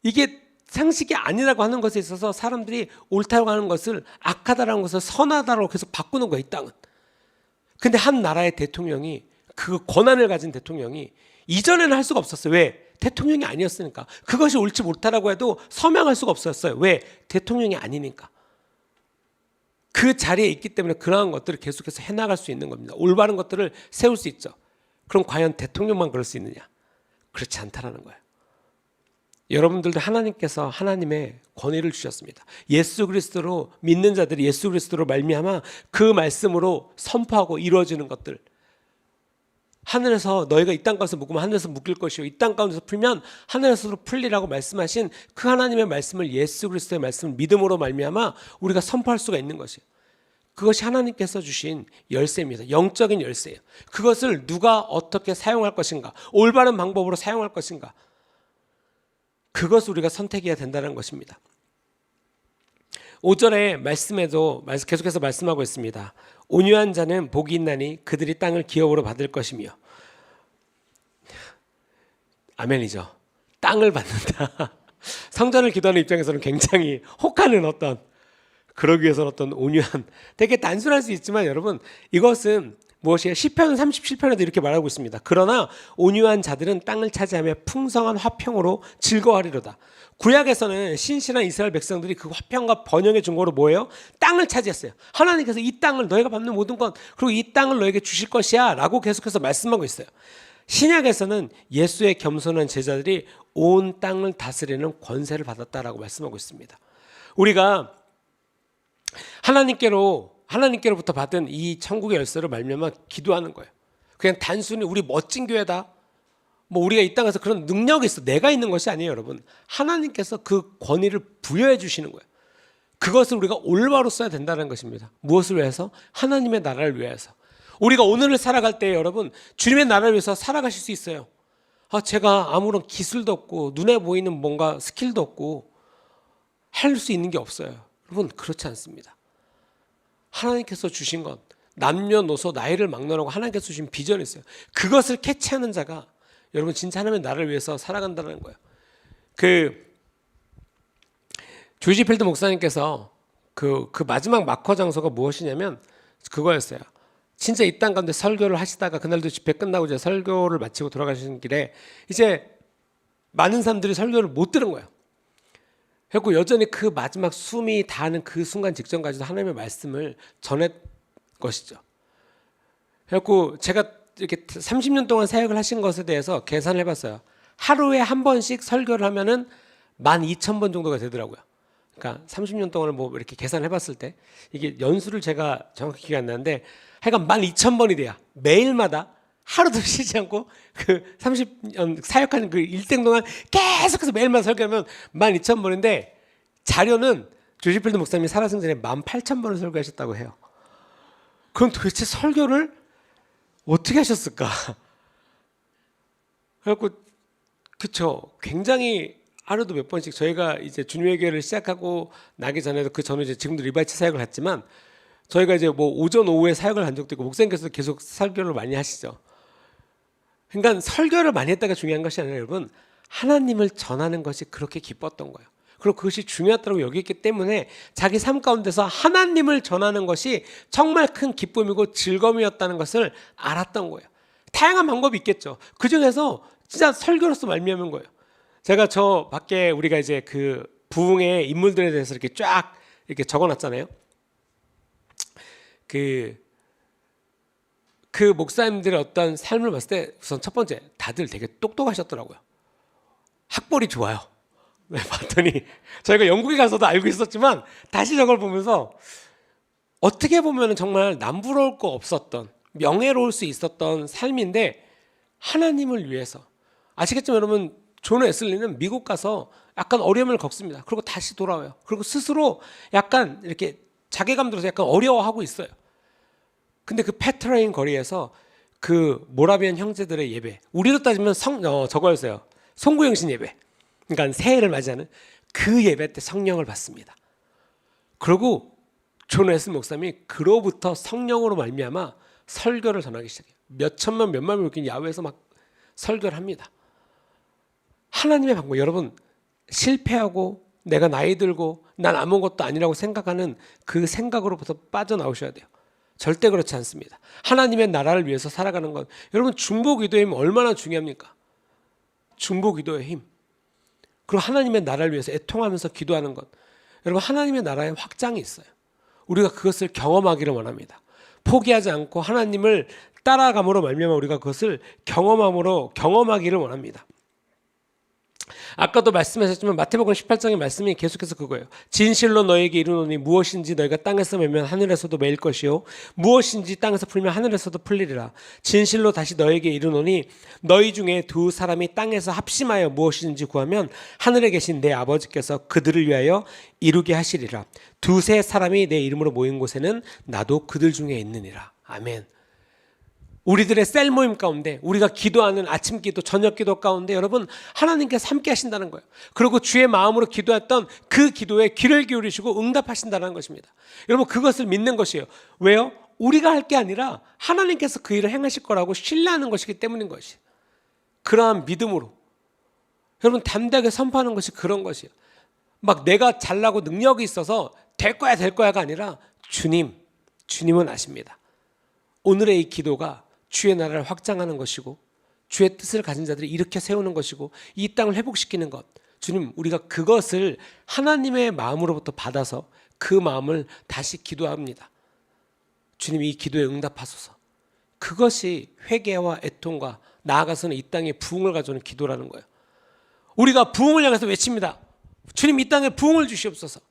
이게 상식이 아니라고 하는 것에 있어서 사람들이 옳다고 하는 것을 악하다라는 것을 선하다라고 계속 바꾸는 거예요. 이 땅은. 근데 한 나라의 대통령이, 그 권한을 가진 대통령이 이전에는 할 수가 없었어요. 왜? 대통령이 아니었으니까. 그것이 옳지 못하라고 해도 서명할 수가 없었어요. 왜? 대통령이 아니니까. 그 자리에 있기 때문에 그러한 것들을 계속해서 해나갈 수 있는 겁니다. 올바른 것들을 세울 수 있죠. 그럼 과연 대통령만 그럴 수 있느냐? 그렇지 않다라는 거예요. 여러분들도 하나님께서 하나님의 권위를 주셨습니다. 예수 그리스도로 믿는 자들이 예수 그리스도로 말미암아 그 말씀으로 선포하고 이루어지는 것들, 하늘에서 너희가 이 땅 가운데서 묶으면 하늘에서 묶일 것이요 이 땅 가운데서 풀면 하늘에서도 풀리라고 말씀하신 그 하나님의 말씀을, 예수 그리스도의 말씀을 믿음으로 말미암아 우리가 선포할 수가 있는 것이에요. 그것이 하나님께서 주신 열쇠입니다. 영적인 열쇠예요. 그것을 누가 어떻게 사용할 것인가, 올바른 방법으로 사용할 것인가, 그것을 우리가 선택해야 된다는 것입니다. 5절의 말씀에도 계속해서 말씀하고 있습니다. 온유한 자는 복이 있나니 그들이 땅을 기업으로 받을 것이며. 아멘이죠. 땅을 받는다. 성전을 기도하는 입장에서는 굉장히 혹하는 어떤, 그러기 위해서는 어떤 온유한, 되게 단순할 수 있지만 여러분 이것은 무엇이에요? 시편 37편에도 이렇게 말하고 있습니다. 그러나 온유한 자들은 땅을 차지하며 풍성한 화평으로 즐거워하리로다. 구약에서는 신실한 이스라엘 백성들이 그 화평과 번영의 증거로 뭐예요? 땅을 차지했어요. 하나님께서 이 땅을 너희가 받는 모든 것, 그리고 이 땅을 너에게 주실 것이야 라고 계속해서 말씀하고 있어요. 신약에서는 예수의 겸손한 제자들이 온 땅을 다스리는 권세를 받았다라고 말씀하고 있습니다. 우리가 하나님께로부터 받은 이 천국의 열쇠를 말미암아 기도하는 거예요. 그냥 단순히 우리 멋진 교회다, 뭐 우리가 이 땅에서 그런 능력이 있어, 내가 있는 것이 아니에요. 여러분, 하나님께서 그 권위를 부여해 주시는 거예요. 그것을 우리가 올바로 써야 된다는 것입니다. 무엇을 위해서? 하나님의 나라를 위해서. 우리가 오늘을 살아갈 때 여러분, 주님의 나라를 위해서 살아가실 수 있어요. 제가 아무런 기술도 없고 눈에 보이는 뭔가 스킬도 없고 할 수 있는 게 없어요. 여러분, 그렇지 않습니다. 하나님께서 주신 것, 남녀노소 나이를 막론하고 하나님께서 주신 비전이 있어요. 그것을 캐치하는 자가 여러분 진짜 하나님의 나라를 위해서 살아간다는 거예요. 조지 필드 목사님께서 그 마지막 마커 장소가 무엇이냐면 그거였어요. 진짜 이 땅 가운데 설교를 하시다가 그날도 집회 끝나고 이제 설교를 마치고 돌아가시는 길에 이제 많은 사람들이 설교를 못 들은 거예요. 그리고 여전히 그 마지막 숨이 닿는 그 순간 직전까지도 하나님의 말씀을 전했 것이죠. 그래갖고 제가 이렇게 30년 동안 사역을 하신 것에 대해서 계산을 해봤어요. 하루에 한 번씩 설교를 하면은 12,000번 정도가 되더라고요. 그러니까 30년 동안을 뭐 이렇게 계산을 해봤을 때 이게 연수를 제가 정확히 기억 안 나는데 하여간 12,000번이 돼야 매일마다 하루도 쉬지 않고 그 30년 사역하는 그 일생 동안 계속해서 매일마다 설교하면 12,000번인데 자료는 조지필드 목사님이 살아생전에 18,000번을 설교하셨다고 해요. 그럼 도대체 설교를 어떻게 하셨을까? 그래갖고 그쵸, 굉장히 하루도 몇 번씩 저희가 이제 주님의 교회를 시작하고 나기 전에도 그 전에 이제 지금도 리바이트 사역을 했지만 저희가 이제 뭐 오전 오후에 사역을 한 적도 있고 목사님께서도 계속 설교를 많이 하시죠. 그러니까 설교를 많이 했다가 중요한 것이 아니라 여러분 하나님을 전하는 것이 그렇게 기뻤던 거예요. 그리고 그것이 중요하다고 여겼기 때문에 자기 삶 가운데서 하나님을 전하는 것이 정말 큰 기쁨이고 즐거움이었다는 것을 알았던 거예요. 다양한 방법이 있겠죠. 그 중에서 진짜 설교로서 말미암은 거예요. 제가 저 밖에 우리가 이제 그 부흥의 인물들에 대해서 이렇게 쫙 이렇게 적어놨잖아요. 그 목사님들의 어떤 삶을 봤을 때 우선 첫 번째 다들 되게 똑똑하셨더라고요. 학벌이 좋아요. 네, 봤더니 저희가 영국에 가서도 알고 있었지만 다시 저걸 보면서 어떻게 보면 정말 남부러울 거 없었던 명예로울 수 있었던 삶인데 하나님을 위해서 아시겠지만 여러분 존 웨슬리는 미국 가서 약간 어려움을 겪습니다. 그리고 다시 돌아와요. 그리고 스스로 약간 이렇게 자괴감 들어서 약간 어려워하고 있어요. 근데 그 페트라인 거리에서 그 모라비안 형제들의 예배, 우리로 따지면 저거였어요. 송구영신 예배. 그러니까 새해를 맞이하는 그 예배 때 성령을 받습니다. 그리고 존 웨슬리 목사님이 그로부터 성령으로 말미암아 설교를 전하기 시작해요. 몇 천만 몇만 명 이렇게 야외에서 막 설교를 합니다. 하나님의 방법, 여러분 실패하고 내가 나이 들고 난 아무것도 아니라고 생각하는 그 생각으로부터 빠져나오셔야 돼요. 절대 그렇지 않습니다. 하나님의 나라를 위해서 살아가는 것, 여러분 중보기도의 힘 얼마나 중요합니까? 중보기도의 힘, 그리고 하나님의 나라를 위해서 애통하면서 기도하는 것, 여러분 하나님의 나라의 확장이 있어요. 우리가 그것을 경험하기를 원합니다. 포기하지 않고 하나님을 따라감으로 말미암아 우리가 그것을 경험하기를 원합니다. 아까도 말씀하셨지만 마태복음 18장의 말씀이 계속해서 그거예요. 진실로 너에게 이르노니 무엇인지 너희가 땅에서 매면 하늘에서도 매일 것이요 무엇인지 땅에서 풀면 하늘에서도 풀리리라. 진실로 다시 너에게 이르노니 너희 중에 두 사람이 땅에서 합심하여 무엇인지 구하면 하늘에 계신 내 아버지께서 그들을 위하여 이루게 하시리라. 두세 사람이 내 이름으로 모인 곳에는 나도 그들 중에 있느니라. 아멘. 우리들의 셀 모임 가운데 우리가 기도하는 아침 기도, 저녁 기도 가운데 여러분 하나님께서 함께 하신다는 거예요. 그리고 주의 마음으로 기도했던 그 기도에 귀를 기울이시고 응답하신다는 것입니다. 여러분 그것을 믿는 것이에요. 왜요? 우리가 할 게 아니라 하나님께서 그 일을 행하실 거라고 신뢰하는 것이기 때문인 것이에요. 그러한 믿음으로 여러분 담대하게 선포하는 것이 그런 것이에요. 막 내가 잘나고 능력이 있어서 될 거야가 아니라 주님은 아십니다. 오늘의 이 기도가 주의 나라를 확장하는 것이고 주의 뜻을 가진 자들을 일으켜 세우는 것이고 이 땅을 회복시키는 것, 주님 우리가 그것을 하나님의 마음으로부터 받아서 그 마음을 다시 기도합니다. 주님 이 기도에 응답하소서. 그것이 회개와 애통과 나아가서는 이 땅에 부흥을 가져오는 기도라는 거예요. 우리가 부흥을 향해서 외칩니다. 주님 이 땅에 부흥을 주시옵소서.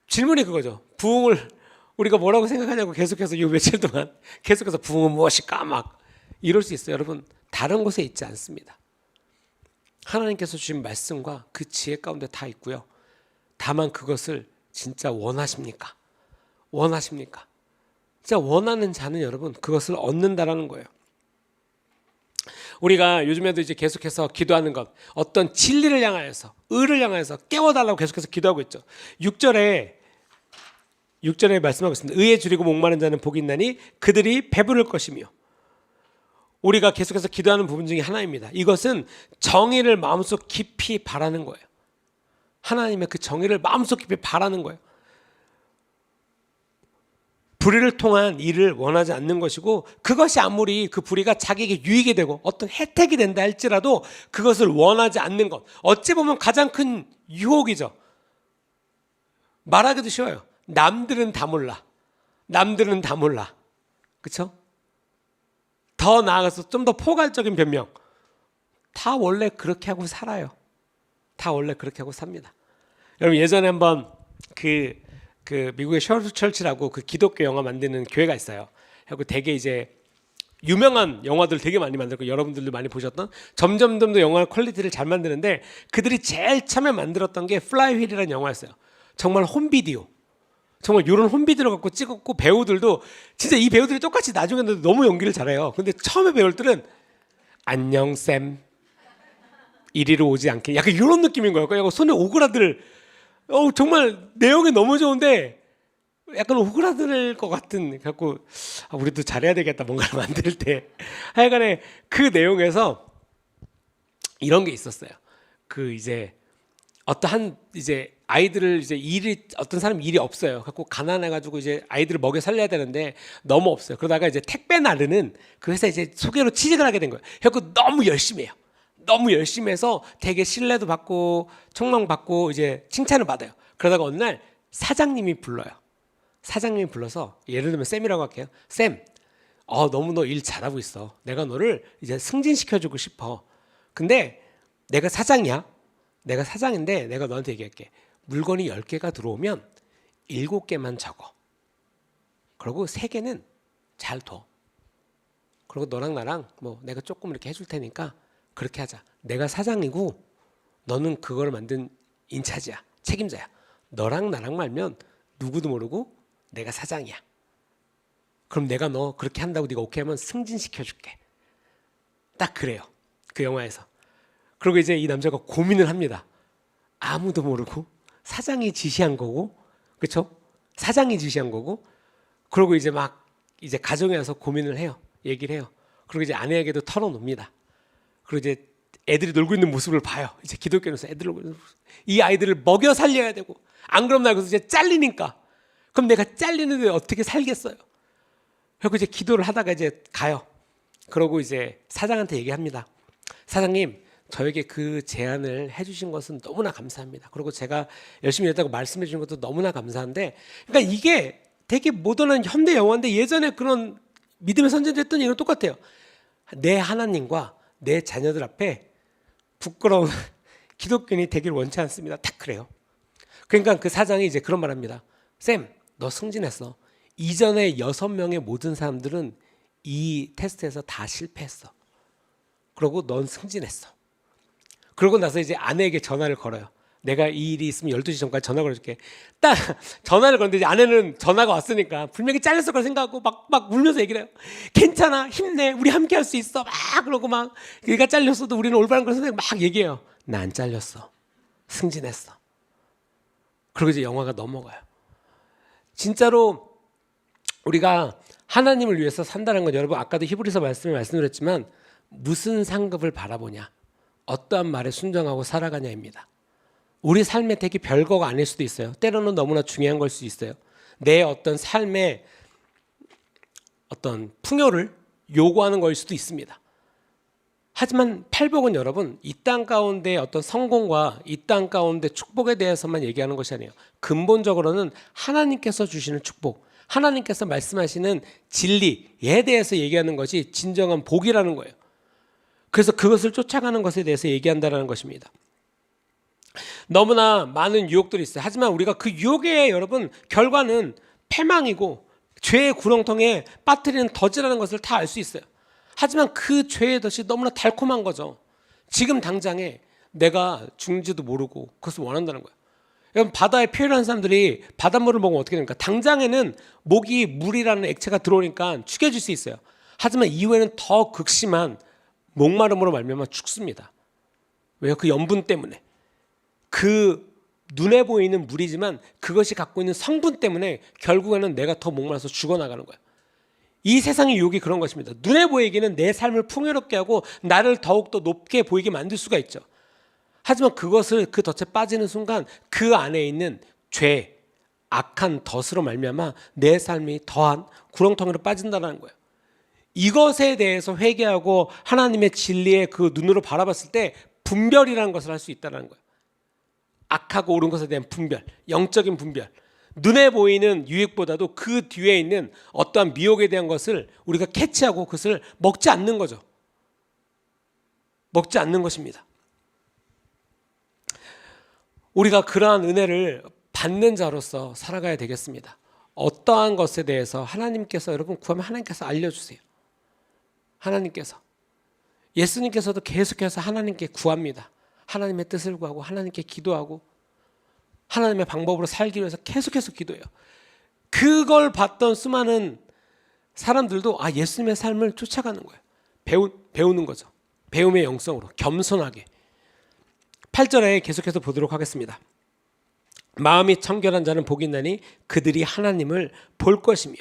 질문이 그거죠. 부흥을 우리가 뭐라고 생각하냐고 계속해서 이 며칠 동안 계속해서 부흥은 무엇일까 막 이럴 수 있어요. 여러분 다른 곳에 있지 않습니다. 하나님께서 주신 말씀과 그 지혜 가운데 다 있고요. 다만 그것을 진짜 원하십니까? 진짜 원하는 자는 여러분 그것을 얻는다라는 거예요. 우리가 요즘에도 이제 계속해서 기도하는 것, 어떤 진리를 향하여서 의를 향하여서 깨워달라고 계속해서 기도하고 있죠. 6절에 말씀하고 있습니다. 의에 줄이고 목마른 자는 복이 있나니 그들이 배부를 것이며. 우리가 계속해서 기도하는 부분 중에 하나입니다. 이것은 정의를 마음속 깊이 바라는 거예요. 하나님의 그 정의를 마음속 깊이 바라는 거예요. 불의를 통한 일을 원하지 않는 것이고, 그것이 아무리 그 불의가 자기에게 유익이 되고 어떤 혜택이 된다 할지라도 그것을 원하지 않는 것, 어찌 보면 가장 큰 유혹이죠. 말하기도 쉬워요. 남들은 다 몰라. 남들은 다 몰라. 그렇죠? 더 나아가서 좀 더 포괄적인 변명. 다 원래 그렇게 하고 살아요. 다 원래 그렇게 하고 삽니다. 여러분, 예전에 한번 그 미국의 셔틀 철치라고 그 기독교 영화 만드는 교회가 있어요. 그리고 되게 이제 유명한 영화들 되게 많이 만들고, 여러분들도 많이 보셨던, 점점 더 영화 퀄리티를 잘 만드는데, 그들이 제일 처음에 만들었던 게 플라이 휠이라는 영화였어요. 정말 홈비디오, 정말 이런 홈비디오를 갖고 찍었고, 배우들도 진짜 이 배우들이 똑같이 나중에는 너무 연기를 잘해요. 근데 처음에 배우들은 안녕 쌤, 이리로 오지 않게, 약간 이런 느낌인 거예요. 약간 손에 오그라들, 정말 내용이 너무 좋은데 약간 오그라들 것 같은, 갖고 우리도 잘해야 되겠다, 뭔가를 만들 때. 하여간에 그 내용에서 이런 게 있었어요. 그 이제 어떠한 이제 아이들을 이제 어떤 사람 일이 없어요. 갖고 가난해가지고 이제 아이들을 먹여 살려야 되는데 너무 없어요. 그러다가 이제 택배 나르는 그 회사 이제 소개로 취직을 하게 된 거예요. 그래서 너무 열심히 해요. 너무 열심히 해서 되게 신뢰도 받고 청망받고 이제 칭찬을 받아요. 그러다가 어느 날 사장님이 불러요. 사장님이 불러서, 예를 들면 쌤이라고 할게요. 쌤, 너무 너 일 잘하고 있어. 내가 너를 이제 승진시켜주고 싶어. 근데 내가 사장이야. 내가 사장인데 내가 너한테 얘기할게. 물건이 10개가 들어오면 7개만 적어. 그리고 3개는 잘 둬. 그리고 너랑 나랑 뭐 내가 조금 이렇게 해줄 테니까 그렇게 하자. 내가 사장이고 너는 그걸 만든 인차지야, 책임자야. 너랑 나랑 말면 누구도 모르고 내가 사장이야. 그럼 내가 너 그렇게 한다고 네가 오케이 하면 승진시켜줄게. 딱 그래요, 그 영화에서. 그리고 이제 이 남자가 고민을 합니다. 아무도 모르고 사장이 지시한 거고, 그렇죠? 사장이 지시한 거고. 그리고 이제 막 이제 가정에 와서 고민을 해요. 얘기를 해요. 그리고 이제 아내에게도 털어놓습니다. 그리고 이제 애들이 놀고 있는 모습을 봐요. 이제 기독교에서 애들 놀고 있는 모습. 이 아이들을 먹여 살려야 되고, 안 그럼 나 그래서 이제 잘리니까. 그럼 내가 잘리는데 어떻게 살겠어요? 그리고 이제 기도를 하다가 이제 가요. 그러고 이제 사장한테 얘기합니다. 사장님, 저에게 그 제안을 해주신 것은 너무나 감사합니다. 그리고 제가 열심히 했다고 말씀해 주신 것도 너무나 감사한데, 그러니까 이게 되게 모던한 현대 영화인데 예전에 그런 믿음의 선전들 했던 얘기랑 똑같아요. 내 하나님과 내 자녀들 앞에 부끄러운 기독교인이 되길 원치 않습니다. 딱 그래요. 그러니까 그 사장이 이제 그런 말합니다. 쌤, 너 승진했어. 이전에 6명의 모든 사람들은 이 테스트에서 다 실패했어. 그러고 넌 승진했어. 그러고 나서 이제 아내에게 전화를 걸어요. 내가 이 일이 있으면 12시 전까지 전화 걸어줄게. 딱 전화를 걸었는데 이제 아내는 전화가 왔으니까 분명히 잘렸을 거라 생각하고 막 울면서 얘기를 해요. 괜찮아, 힘내, 우리 함께 할 수 있어. 막 그러고 막, 네가 잘렸어도 우리는 올바른 걸 선택, 막 얘기해요. 나 안 잘렸어. 승진했어. 그리고 이제 영화가 넘어가요. 진짜로 우리가 하나님을 위해서 산다는 건, 여러분 아까도 히브리서 말씀드렸지만, 무슨 상급을 바라보냐, 어떠한 말에 순종하고 살아가냐입니다. 우리 삶의 되게 별거가 아닐 수도 있어요. 때로는 너무나 중요한 걸 수도 있어요. 내 어떤 삶의 어떤 풍요를 요구하는 걸 수도 있습니다. 하지만 팔복은 여러분, 이 땅 가운데 어떤 성공과 이 땅 가운데 축복에 대해서만 얘기하는 것이 아니에요. 근본적으로는 하나님께서 주시는 축복, 하나님께서 말씀하시는 진리에 대해서 얘기하는 것이 진정한 복이라는 거예요. 그래서 그것을 쫓아가는 것에 대해서 얘기한다는 것입니다. 너무나 많은 유혹들이 있어요. 하지만 우리가 그 유혹의 여러분 결과는 패망이고 죄의 구렁텅이에 빠뜨리는 덫이라는 것을 다 알 수 있어요. 하지만 그 죄의 덫이 너무나 달콤한 거죠. 지금 당장에 내가 죽는지도 모르고 그것을 원한다는 거예요. 여러분, 바다에 피해를 사람들이 바닷물을 먹으면 어떻게 됩니까? 당장에는 목이 물이라는 액체가 들어오니까 죽여질 수 있어요. 하지만 이후에는 더 극심한 목마름으로 말미암아 죽습니다. 왜요? 그 염분 때문에. 그 눈에 보이는 물이지만 그것이 갖고 있는 성분 때문에 결국에는 내가 더 목말라서 죽어나가는 거예요. 이 세상의 유혹이 그런 것입니다. 눈에 보이기는 내 삶을 풍요롭게 하고 나를 더욱더 높게 보이게 만들 수가 있죠. 하지만 그것을 그 덫에 빠지는 순간 그 안에 있는 죄, 악한 덫으로 말미암아 내 삶이 더한 구렁텅이로 빠진다는 거예요. 이것에 대해서 회개하고 하나님의 진리의 그 눈으로 바라봤을 때 분별이라는 것을 할 수 있다는 거예요. 악하고 옳은 것에 대한 분별, 영적인 분별. 눈에 보이는 유익보다도 그 뒤에 있는 어떠한 미혹에 대한 것을 우리가 캐치하고 그것을 먹지 않는 거죠. 먹지 않는 것입니다. 우리가 그러한 은혜를 받는 자로서 살아가야 되겠습니다. 어떠한 것에 대해서 하나님께서 여러분 구하면 하나님께서 알려주세요. 하나님께서 예수님께서도 계속해서 하나님께 구합니다. 하나님의 뜻을 구하고 하나님께 기도하고 하나님의 방법으로 살기 위해서 계속해서 기도해요. 그걸 봤던 수많은 사람들도 예수님의 삶을 쫓아가는 거예요. 배우는 거죠. 배움의 영성으로 겸손하게. 8절에 계속해서 보도록 하겠습니다. 마음이 청결한 자는 복이 있나니 그들이 하나님을 볼 것이며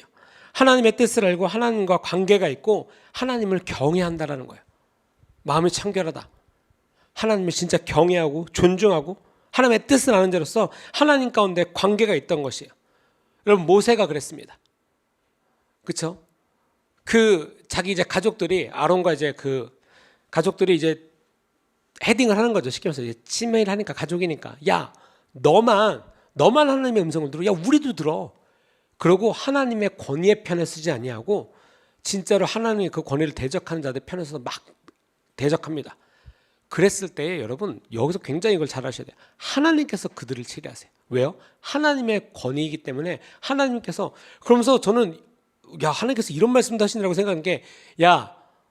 하나님의 뜻을 알고 하나님과 관계가 있고 하나님을 경외한다라는 거예요. 마음이 청결하다. 하나님을 진짜 경외하고 존중하고 하나님의 뜻을 아는 자로서 하나님 가운데 관계가 있던 것이에요. 여러분 모세가 그랬습니다. 그렇죠? 자기 이제 가족들이 아론과 이제 가족들이 이제 헤딩을 하는 거죠. 쉽게 말해서 이제 치매를 하니까 가족이니까 야 너만 하나님의 음성을 들어. 야 우리도 들어. 그러고 하나님의 권위의 편에 쓰지 아니하고 진짜로 하나님의 그 권위를 대적하는 자들 편에 서서 막 대적합니다. 그랬을 때 여러분 여기서 굉장히 이걸 잘 아셔야 돼요. 하나님께서 그들을 치리하세요. 왜요? 하나님의 권위이기 때문에 하나님께서 그러면서 저는 하나님께서 이런 말씀도 하시느라고 생각하는 게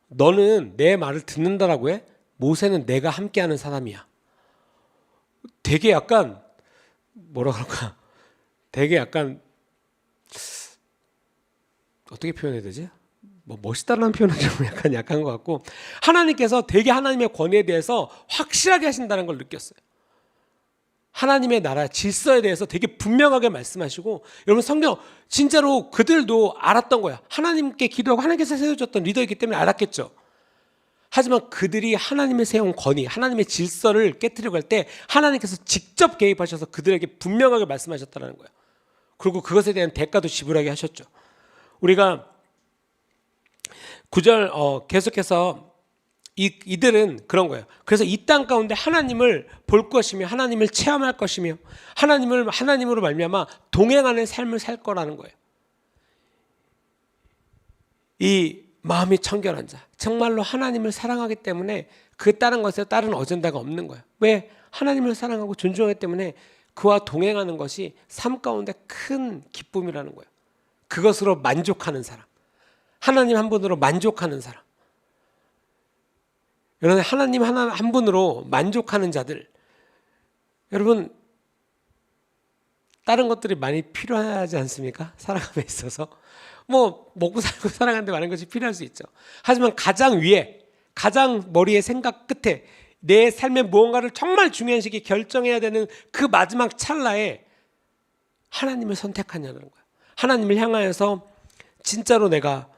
너는 내 말을 듣는다라고 해? 모세는 내가 함께하는 사람이야. 되게 약간 뭐라 그럴까? 되게 약간 어떻게 표현해야 되지? 멋있다는 표현은 좀 약한 것 같고 하나님께서 되게 하나님의 권위에 대해서 확실하게 하신다는 걸 느꼈어요. 하나님의 나라 질서에 대해서 되게 분명하게 말씀하시고 여러분 성경 진짜로 그들도 알았던 거야. 하나님께 기도하고 하나님께서 세워줬던 리더이기 때문에 알았겠죠. 하지만 그들이 하나님의 세운 권위, 하나님의 질서를 깨트리고 할 때 하나님께서 직접 개입하셔서 그들에게 분명하게 말씀하셨다는 거예요. 그리고 그것에 대한 대가도 지불하게 하셨죠. 우리가 9절 계속해서 이들은 그런 거예요. 그래서 이 땅 가운데 하나님을 볼 것이며 하나님을 체험할 것이며 하나님으로 말미암아 동행하는 삶을 살 거라는 거예요. 이 마음이 청결한 자, 정말로 하나님을 사랑하기 때문에 그 다른 것에 다른 어젠다가 없는 거예요. 왜? 하나님을 사랑하고 존중하기 때문에 그와 동행하는 것이 삶 가운데 큰 기쁨이라는 거예요. 그것으로 만족하는 사람, 하나님 한 분으로 만족하는 사람. 여러분 하나님 한 분으로 만족하는 자들, 여러분 다른 것들이 많이 필요하지 않습니까? 살아감에 있어서 먹고 살고 살아가는 데 많은 것이 필요할 수 있죠. 하지만 가장 위에, 가장 머리의 생각 끝에 내 삶의 무언가를 정말 중요한 시기에 결정해야 되는 그 마지막 찰나에 하나님을 선택하냐는 거예요. 하나님을 향하여서 진짜로 내가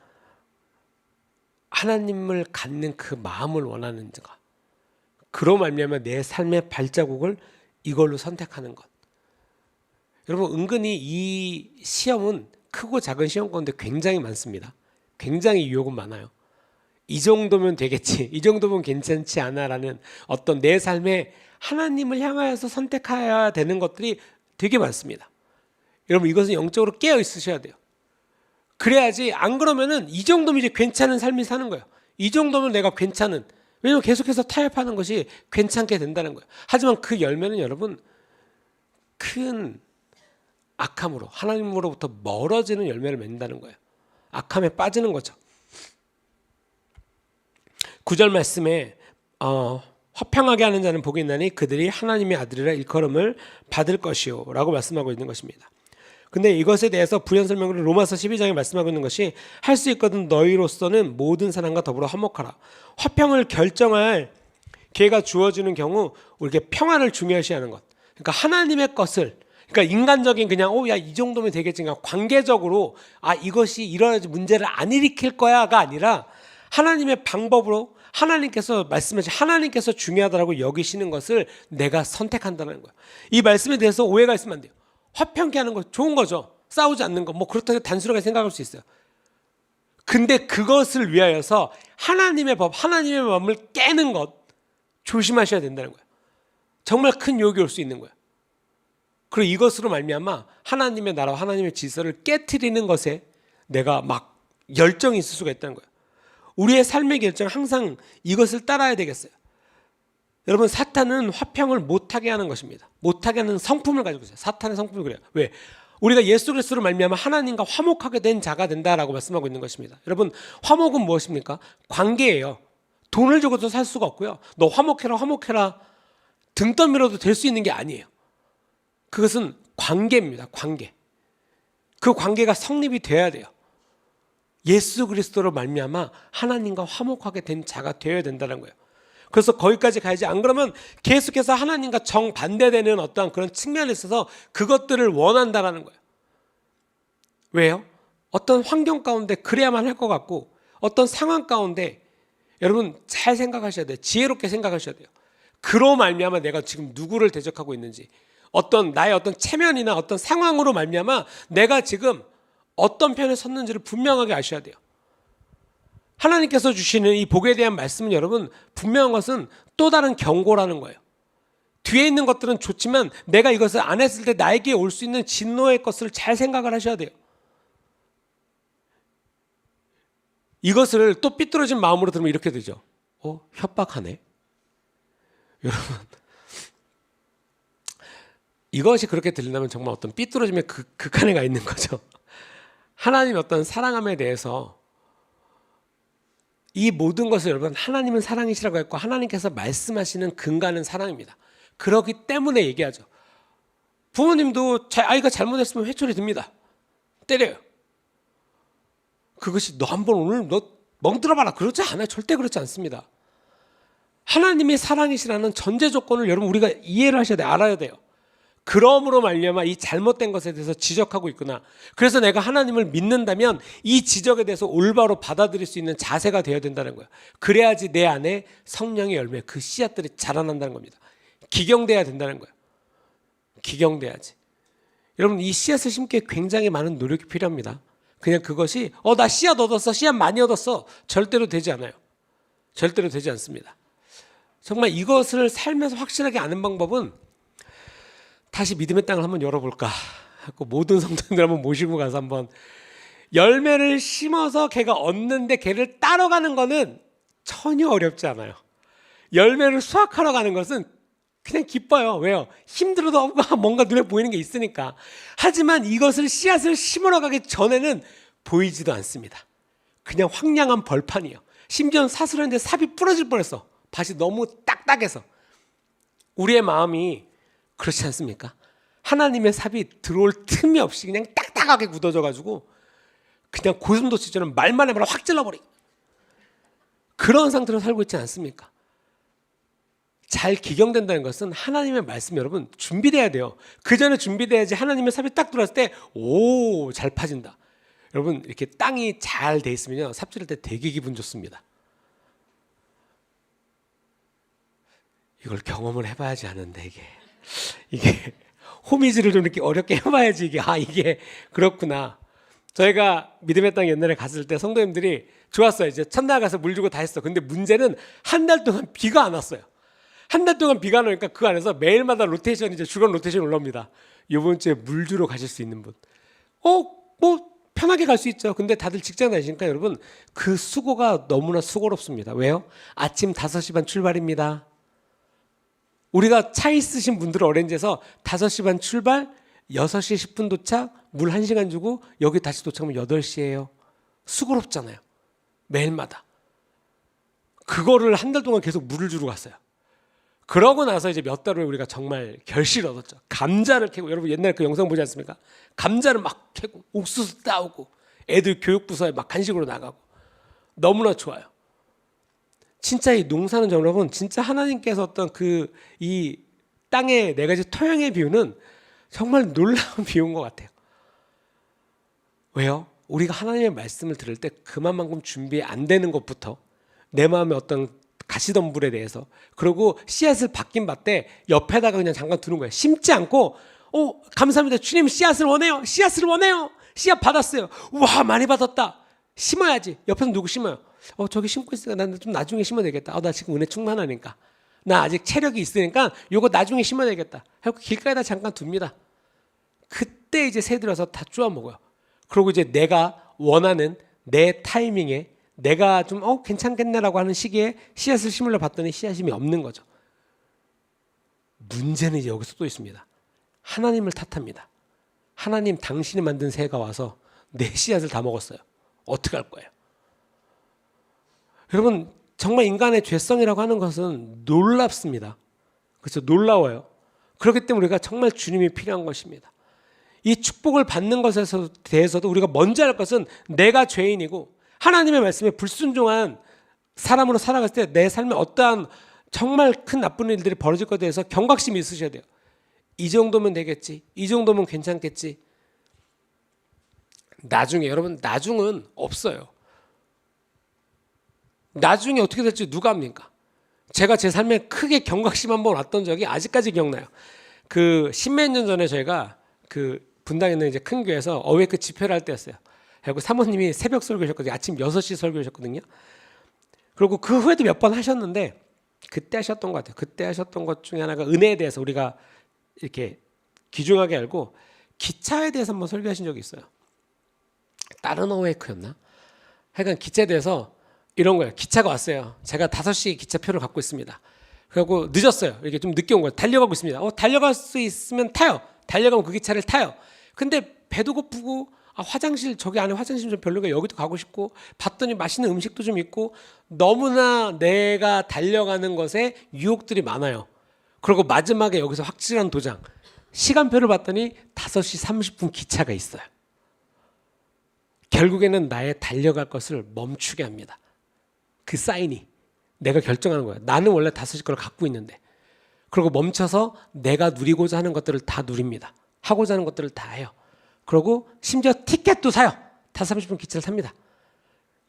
하나님을 갖는 그 마음을 원하는가, 그로 말미암아 내 삶의 발자국을 이걸로 선택하는 것. 여러분 은근히 이 시험은 크고 작은 시험 가운데 굉장히 많습니다. 굉장히 유혹은 많아요. 이 정도면 되겠지, 이 정도면 괜찮지 않아라는 어떤 내 삶에 하나님을 향하여서 선택해야 되는 것들이 되게 많습니다. 여러분 이것은 영적으로 깨어 있으셔야 돼요. 그래야지, 안 그러면은 이 정도면 이제 괜찮은 삶이 사는 거예요. 이 정도면 내가 괜찮은, 왜냐면 계속해서 타협하는 것이 괜찮게 된다는 거예요. 하지만 그 열매는 여러분 큰 악함으로, 하나님으로부터 멀어지는 열매를 맺는다는 거예요. 악함에 빠지는 거죠. 9절 말씀에 화평하게 하는 자는 복이 있나니 그들이 하나님의 아들이라 일컬음을 받을 것이요 라고 말씀하고 있는 것입니다. 근데 이것에 대해서 부연 설명으로 로마서 12장에 말씀하고 있는 것이, 할 수 있거든 너희로서는 모든 사람과 더불어 화목하라. 화평을 결정할 기회가 주어지는 경우 우리에게 평안을 중요시하는 것, 그러니까 하나님의 것을, 그러니까 인간적인 그냥 이 정도면 되겠지, 그러니까 관계적으로 이것이 일어나지 문제를 안 일으킬 거야가 아니라 하나님의 방법으로 하나님께서 말씀하신, 하나님께서 중요하다고 여기시는 것을 내가 선택한다는 거예요. 이 말씀에 대해서 오해가 있으면 안 돼요. 화평케 하는 거 좋은 거죠. 싸우지 않는 거 뭐 그렇다고 단순하게 생각할 수 있어요. 근데 그것을 위하여서 하나님의 법, 하나님의 마음을 깨는 것 조심하셔야 된다는 거예요. 정말 큰 유혹이 올 수 있는 거예요. 그리고 이것으로 말미암아 하나님의 나라와 하나님의 질서를 깨트리는 것에 내가 막 열정이 있을 수가 있다는 거예요. 우리의 삶의 결정은 항상 이것을 따라야 되겠어요. 여러분, 사탄은 화평을 못하게 하는 것입니다. 못하게 하는 성품을 가지고 있어요. 사탄의 성품이 그래요. 왜? 우리가 예수 그리스도로 말미암아 하나님과 화목하게 된 자가 된다라고 말씀하고 있는 것입니다. 여러분, 화목은 무엇입니까? 관계예요. 돈을 주고도 살 수가 없고요. 너 화목해라 화목해라 등 떠밀어도 될 수 있는 게 아니에요. 그것은 관계입니다. 관계. 그 관계가 성립이 돼야 돼요. 예수 그리스도로 말미암아 하나님과 화목하게 된 자가 되어야 된다는 거예요. 그래서 거기까지 가야지, 안 그러면 계속해서 하나님과 정반대되는 어떠한 그런 측면에 있어서 그것들을 원한다라는 거예요. 왜요? 어떤 환경 가운데 그래야만 할 것 같고 어떤 상황 가운데 여러분 잘 생각하셔야 돼요. 지혜롭게 생각하셔야 돼요. 그로 말미암아 내가 지금 누구를 대적하고 있는지, 어떤 나의 어떤 체면이나 어떤 상황으로 말미암아 내가 지금 어떤 편에 섰는지를 분명하게 아셔야 돼요. 하나님께서 주시는 이 복에 대한 말씀은 여러분 분명한 것은 또 다른 경고라는 거예요. 뒤에 있는 것들은 좋지만 내가 이것을 안 했을 때 나에게 올 수 있는 진노의 것을 잘 생각을 하셔야 돼요. 이것을 또 삐뚤어진 마음으로 들으면 이렇게 되죠. 협박하네. 여러분, 이것이 그렇게 들린다면 정말 어떤 삐뚤어짐의 극한에 가 있는 거죠. 하나님의 어떤 사랑함에 대해서 이 모든 것을 여러분 하나님은 사랑이시라고 했고 하나님께서 말씀하시는 근간은 사랑입니다. 그렇기 때문에 얘기하죠. 부모님도 아이가 잘못했으면 회초리 듭니다. 때려요. 그것이 너 한번 오늘 너 멍들어봐라 그렇지 않아요. 절대 그렇지 않습니다. 하나님의 사랑이시라는 전제 조건을 여러분 우리가 이해를 하셔야 돼요. 알아야 돼요. 그러므로 말미암아 이 잘못된 것에 대해서 지적하고 있구나. 그래서 내가 하나님을 믿는다면 이 지적에 대해서 올바로 받아들일 수 있는 자세가 되어야 된다는 거예요. 그래야지 내 안에 성령의 열매, 그 씨앗들이 자라난다는 겁니다. 기경돼야 된다는 거예요. 기경돼야지. 여러분, 이 씨앗을 심기에 굉장히 많은 노력이 필요합니다. 그냥 그것이 나 씨앗 얻었어, 씨앗 많이 얻었어, 절대로 되지 않아요. 절대로 되지 않습니다. 정말 이것을 살면서 확실하게 아는 방법은 다시 믿음의 땅을 한번 열어볼까 하고 모든 성도님들 한번 모시고 가서 한번 열매를 심어서 걔가 얻는데 걔를 따라가는 거는 전혀 어렵지 않아요. 열매를 수확하러 가는 것은 그냥 기뻐요. 왜요? 힘들어도 뭔가 눈에 보이는 게 있으니까. 하지만 이것을 씨앗을 심으러 가기 전에는 보이지도 않습니다. 그냥 황량한 벌판이에요. 심지어 사슬했는데 삽이 부러질 뻔했어. 밭이 너무 딱딱해서. 우리의 마음이 그렇지 않습니까? 하나님의 삽이 들어올 틈이 없이 그냥 딱딱하게 굳어져가지고 그냥 고슴도치처럼 말만 해봐라 확 찔러버리고 그런 상태로 살고 있지 않습니까? 잘 기경된다는 것은 하나님의 말씀 여러분 준비돼야 돼요. 그 전에 준비돼야지 하나님의 삽이 딱 들어왔을 때 잘 파진다. 여러분 이렇게 땅이 잘 돼 있으면요 삽질할 때 되게 기분 좋습니다. 이걸 경험을 해봐야지 하는데 이게 호미질을 좀 이렇게 어렵게 해봐야지 이게 그렇구나. 저희가 믿음의 땅 옛날에 갔을 때 성도님들이 좋았어요. 이제 첫날 가서 물 주고 다 했어. 근데 문제는 한 달 동안 비가 안 왔어요. 한 달 동안 비가 안 오니까 그 안에서 매일마다 로테이션, 이제 주간 로테이션 올라옵니다. 이번 주에 물 주러 가실 수 있는 분. 뭐 편하게 갈 수 있죠. 근데 다들 직장 다니시니까 여러분 그 수고가 너무나 수고롭습니다. 왜요? 아침 5시 반 출발입니다. 우리가 차 있으신 분들은 어렌지에서 5시 반 출발, 6시 10분 도착, 물 1시간 주고 여기 다시 도착하면 8시예요. 수고롭잖아요. 매일마다. 그거를 한 달 동안 계속 물을 주러 갔어요. 그러고 나서 이제 몇 달 후에 우리가 정말 결실을 얻었죠. 감자를 캐고, 여러분 옛날에 그 영상 보지 않습니까? 감자를 막 캐고 옥수수 따오고 애들 교육부서에 막 간식으로 나가고 너무나 좋아요. 진짜 이 농사는 여러분 진짜 하나님께서 어떤 이 땅의 네 가지 토양의 비유는 정말 놀라운 비유인 것 같아요. 왜요? 우리가 하나님의 말씀을 들을 때 그만큼 준비 안 되는 것부터 내 마음의 어떤 가시덤불에 대해서, 그리고 씨앗을 받긴 받되 옆에다가 그냥 잠깐 두는 거예요. 심지 않고 감사합니다. 주님 씨앗을 원해요. 씨앗을 원해요. 씨앗 받았어요. 우와 많이 받았다. 심어야지. 옆에서 누구 심어요? 저기 심고 있으니까 난 좀 나중에 심어야 되겠다. 나 지금 은혜 충만하니까. 나 아직 체력이 있으니까 요거 나중에 심어야 되겠다. 하고 길가에다 잠깐 둡니다. 그때 이제 새들이 와서 다 쪼아 먹어요. 그리고 이제 내가 원하는 내 타이밍에 내가 좀 괜찮겠네라고 하는 시기에 씨앗을 심으려 봤더니 씨앗이 없는 거죠. 문제는 이제 여기서 또 있습니다. 하나님을 탓합니다. 하나님 당신이 만든 새가 와서 내 씨앗을 다 먹었어요. 어떻게 할 거예요? 여러분 정말 인간의 죄성이라고 하는 것은 놀랍습니다. 그렇죠? 놀라워요. 그렇기 때문에 우리가 정말 주님이 필요한 것입니다. 이 축복을 받는 것에 대해서도 우리가 먼저 할 것은 내가 죄인이고 하나님의 말씀에 불순종한 사람으로 살아갔을 때 내 삶에 어떠한 정말 큰 나쁜 일들이 벌어질 것에 대해서 경각심이 있으셔야 돼요. 이 정도면 되겠지. 이 정도면 괜찮겠지. 나중에 여러분 나중은 없어요. 나중에 어떻게 될지 누가 합니까? 제가 제 삶에 크게 경각심 한번 왔던 적이 아직까지 기억나요. 그 십몇 년 전에 저희가 그 분당에 있는 이제 큰 교회에서 어웨이크 집회를 할 때였어요. 그리고 사모님이 새벽 설교하셨거든요. 아침 6시 설교하셨거든요. 그리고 그 후에도 몇 번 하셨는데 그때 하셨던 것 같아요. 그때 하셨던 것 중에 하나가 은혜에 대해서 우리가 이렇게 귀중하게 알고 기차에 대해서 한번 설교하신 적이 있어요. 다른 어웨이크였나? 하여간 기차에 대해서 이런 거예요. 기차가 왔어요. 제가 5시 기차표를 갖고 있습니다. 그리고 늦었어요. 이게 좀 늦게 온 거예요. 달려가고 있습니다. 달려갈 수 있으면 타요. 달려가면 그 기차를 타요. 근데 배도 고프고 화장실 저기 안에 화장실 좀 별로가 여기도 가고 싶고 봤더니 맛있는 음식도 좀 있고 너무나 내가 달려가는 것에 유혹들이 많아요. 그리고 마지막에 여기서 확실한 도장 시간표를 봤더니 5시 30분 기차가 있어요. 결국에는 나의 달려갈 것을 멈추게 합니다. 그 사인이 내가 결정하는 거예요. 나는 원래 5시 걸 갖고 있는데 그리고 멈춰서 내가 누리고자 하는 것들을 다 누립니다. 하고자 하는 것들을 다 해요. 그리고 심지어 티켓도 사요. 5시 30분 기차를 탑니다.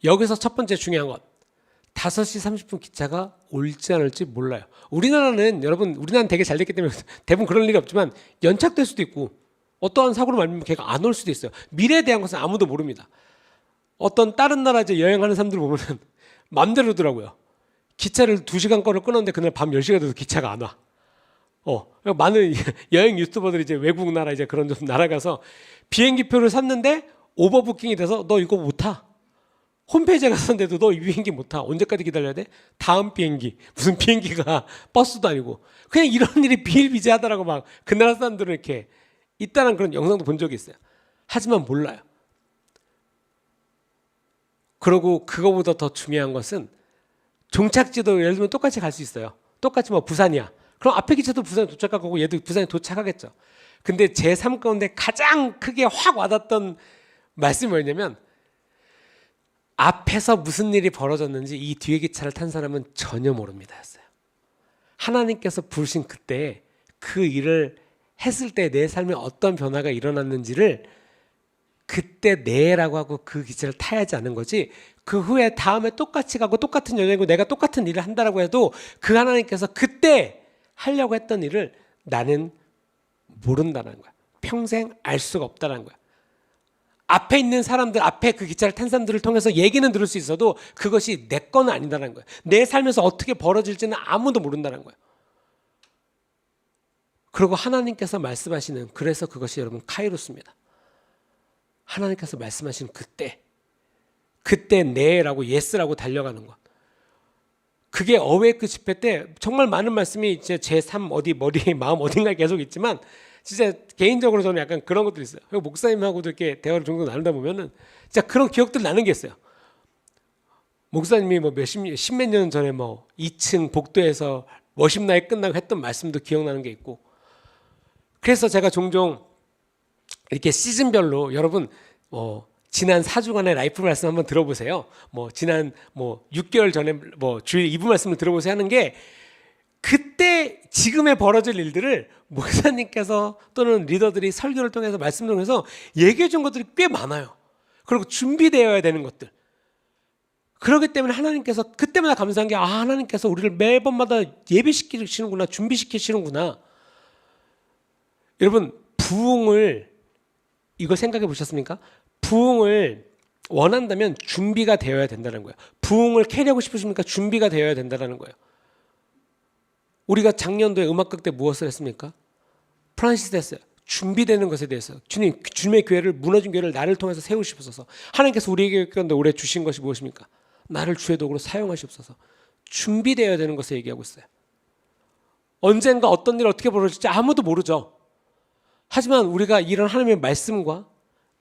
여기서 첫 번째 중요한 것 5시 30분 기차가 올지 안 올지 몰라요. 우리나라는 여러분 우리나라는 되게 잘 됐기 때문에 대부분 그런 일이 없지만 연착될 수도 있고 어떠한 사고로 말미암아 걔가 안 올 수도 있어요. 미래에 대한 것은 아무도 모릅니다. 어떤 다른 나라 이제 여행하는 사람들 보면은 맘대로더라고요. 기차를 2시간 거를 끊었는데 그날 밤 10시가 돼도 기차가 안 와. 많은 여행 유튜버들이 이제 외국 나라 이제 그런 좀 나라 가서 비행기표를 샀는데 오버부킹이 돼서 너 이거 못 타. 홈페이지에 갔었는데도 너 이 비행기 못 타. 언제까지 기다려야 돼? 다음 비행기. 무슨 비행기가 버스도 아니고. 그냥 이런 일이 비일비재하더라고 막 그 나라 사람들은 이렇게 있다는 그런 영상도 본 적이 있어요. 하지만 몰라요. 그리고 그거보다 더 중요한 것은 종착지도 예를 들면 똑같이 갈 수 있어요. 똑같이 뭐 부산이야. 그럼 앞에 기차도 부산에 도착할 거고 얘도 부산에 도착하겠죠. 근데 제 삶 가운데 가장 크게 확 와닿던 말씀이 뭐였냐면 앞에서 무슨 일이 벌어졌는지 이 뒤에 기차를 탄 사람은 전혀 모릅니다 였어요. 하나님께서 부르신 그때 그 일을 했을 때 내 삶에 어떤 변화가 일어났는지를 그때 내라고 하고 그 기차를 타야지 않은 거지 그 후에 다음에 똑같이 가고 똑같은 여행이고 내가 똑같은 일을 한다라고 해도 그 하나님께서 그때 하려고 했던 일을 나는 모른다는 거야. 평생 알 수가 없다는 거야. 앞에 있는 사람들, 앞에 그 기차를 탄 사람들을 통해서 얘기는 들을 수 있어도 그것이 내 건 아니다는 거야. 내 삶에서 어떻게 벌어질지는 아무도 모른다는 거야. 그리고 하나님께서 말씀하시는 그래서 그것이 여러분 카이로스입니다. 하나님께서 말씀하시는 그때 네라고 예스라고 달려가는 것. 그게 어웨이크 집회 때 정말 많은 말씀이 이제 제 삶 어디 머리 마음 어딘가에 계속 있지만 진짜 개인적으로 저는 약간 그런 것도 있어요. 목사님하고도 이렇게 대화를 종종 나누다 보면은 진짜 그런 기억들 나는 게 있어요. 목사님이 뭐 십몇 년 전에 뭐 2층 복도에서 워십 나잇 끝나고 했던 말씀도 기억나는 게 있고 그래서 제가 종종 이렇게 시즌별로 여러분 지난 4주간의 라이프 말씀 한번 들어보세요. 지난 6개월 전에 주일 2부 말씀을 들어보세요 하는 게 그때 지금에 벌어질 일들을 목사님께서 또는 리더들이 설교를 통해서 말씀을 통해서 얘기해 준 것들이 꽤 많아요. 그리고 준비되어야 되는 것들. 그렇기 때문에 하나님께서 그때마다 감사한 게 하나님께서 우리를 매번마다 예비시키시는구나 준비시키시는구나. 여러분 부흥을 이거 생각해 보셨습니까? 부흥을 원한다면 준비가 되어야 된다는 거예요. 부흥을 캐리하고 싶으십니까? 준비가 되어야 된다는 거예요. 우리가 작년도에 음악극 때 무엇을 했습니까? 프란시스 했어요. 준비되는 것에 대해서 주님, 주님의 교회를, 무너진 교회를 나를 통해서 세우시옵소서. 하나님께서 우리에게 올해 주신 것이 무엇입니까? 나를 주의 도구로 사용하시옵소서. 준비되어야 되는 것을 얘기하고 있어요. 언젠가 어떤 일 어떻게 벌어질지 아무도 모르죠. 하지만 우리가 이런 하나님의 말씀과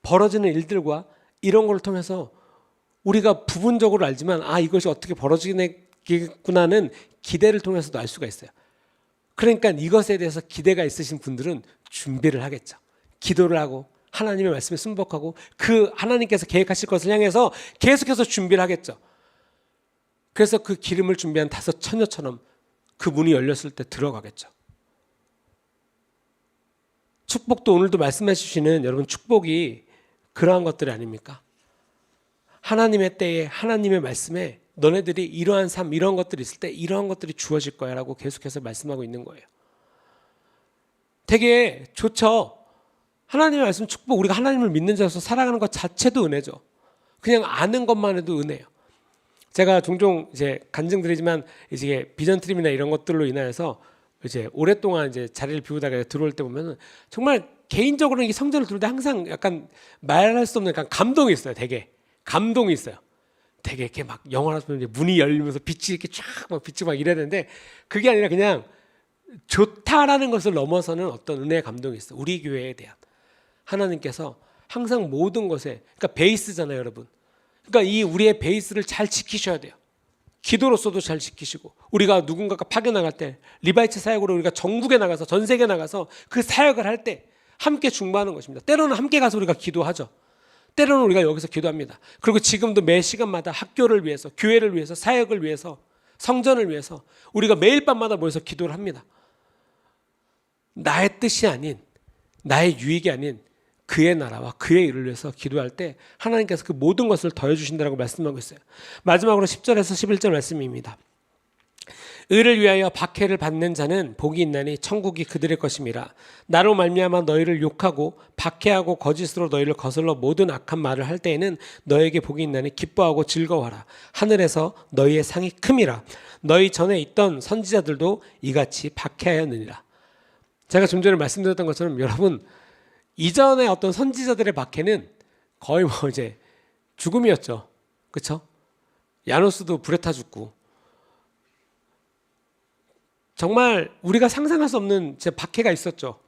벌어지는 일들과 이런 걸 통해서 우리가 부분적으로 알지만 이것이 어떻게 벌어지겠구나는 기대를 통해서도 알 수가 있어요. 그러니까 이것에 대해서 기대가 있으신 분들은 준비를 하겠죠. 기도를 하고 하나님의 말씀에 순복하고 그 하나님께서 계획하실 것을 향해서 계속해서 준비를 하겠죠. 그래서 그 기름을 준비한 5 처녀처럼 그 문이 열렸을 때 들어가겠죠. 축복도 오늘도 말씀해 주시는 여러분 축복이 그러한 것들이 아닙니까? 하나님의 때에 하나님의 말씀에 너네들이 이러한 삶, 이러한 것들이 있을 때 이러한 것들이 주어질 거야 라고 계속해서 말씀하고 있는 거예요. 되게 좋죠. 하나님의 말씀 축복, 우리가 하나님을 믿는 자로서 살아가는 것 자체도 은혜죠. 그냥 아는 것만 해도 은혜예요. 제가 종종 이제 간증드리지만 이제 비전 트림이나 이런 것들로 인하여서 이제 오랫동안 이제 자리를 비우다가 들어올 때 보면은 정말 개인적으로는 이 성전을 들을 때 항상 약간 말할 수 없는 약간 감동이 있어요. 되게 감동이 있어요. 되게 이렇게 막 영화나 보면 문이 열리면서 빛이 이렇게 쫙 막 빛이 막 이래야 되는데 그게 아니라 그냥 좋다라는 것을 넘어서는 어떤 은혜의 감동이 있어요. 우리 교회에 대한 하나님께서 항상 모든 것에 그러니까 베이스잖아요, 여러분. 그러니까 이 우리의 베이스를 잘 지키셔야 돼요. 기도로서도 잘 지키시고 우리가 누군가가 파견 나갈 때 리바이트 사역으로 우리가 전국에 나가서 전 세계에 나가서 그 사역을 할 때 함께 중보하는 것입니다. 때로는 함께 가서 우리가 기도하죠. 때로는 우리가 여기서 기도합니다. 그리고 지금도 매 시간마다 학교를 위해서, 교회를 위해서, 사역을 위해서, 성전을 위해서 우리가 매일 밤마다 모여서 기도를 합니다. 나의 뜻이 아닌, 나의 유익이 아닌 그의 나라와 그의 일을 위해서 기도할 때 하나님께서 그 모든 것을 더해주신다고 말씀하고 있어요. 마지막으로 10절에서 11절 말씀입니다. 의를 위하여 박해를 받는 자는 복이 있나니 천국이 그들의 것임이라. 나로 말미암아 너희를 욕하고 박해하고 거짓으로 너희를 거슬러 모든 악한 말을 할 때에는 너에게 복이 있나니 기뻐하고 즐거워하라. 하늘에서 너희의 상이 큼이라. 너희 전에 있던 선지자들도 이같이 박해하였느니라. 제가 좀 전에 말씀드렸던 것처럼 여러분 이전에 어떤 선지자들의 박해는 거의 뭐 이제 죽음이었죠. 그렇죠? 야노스도 불에 타 죽고 정말 우리가 상상할 수 없는 박해가 있었죠.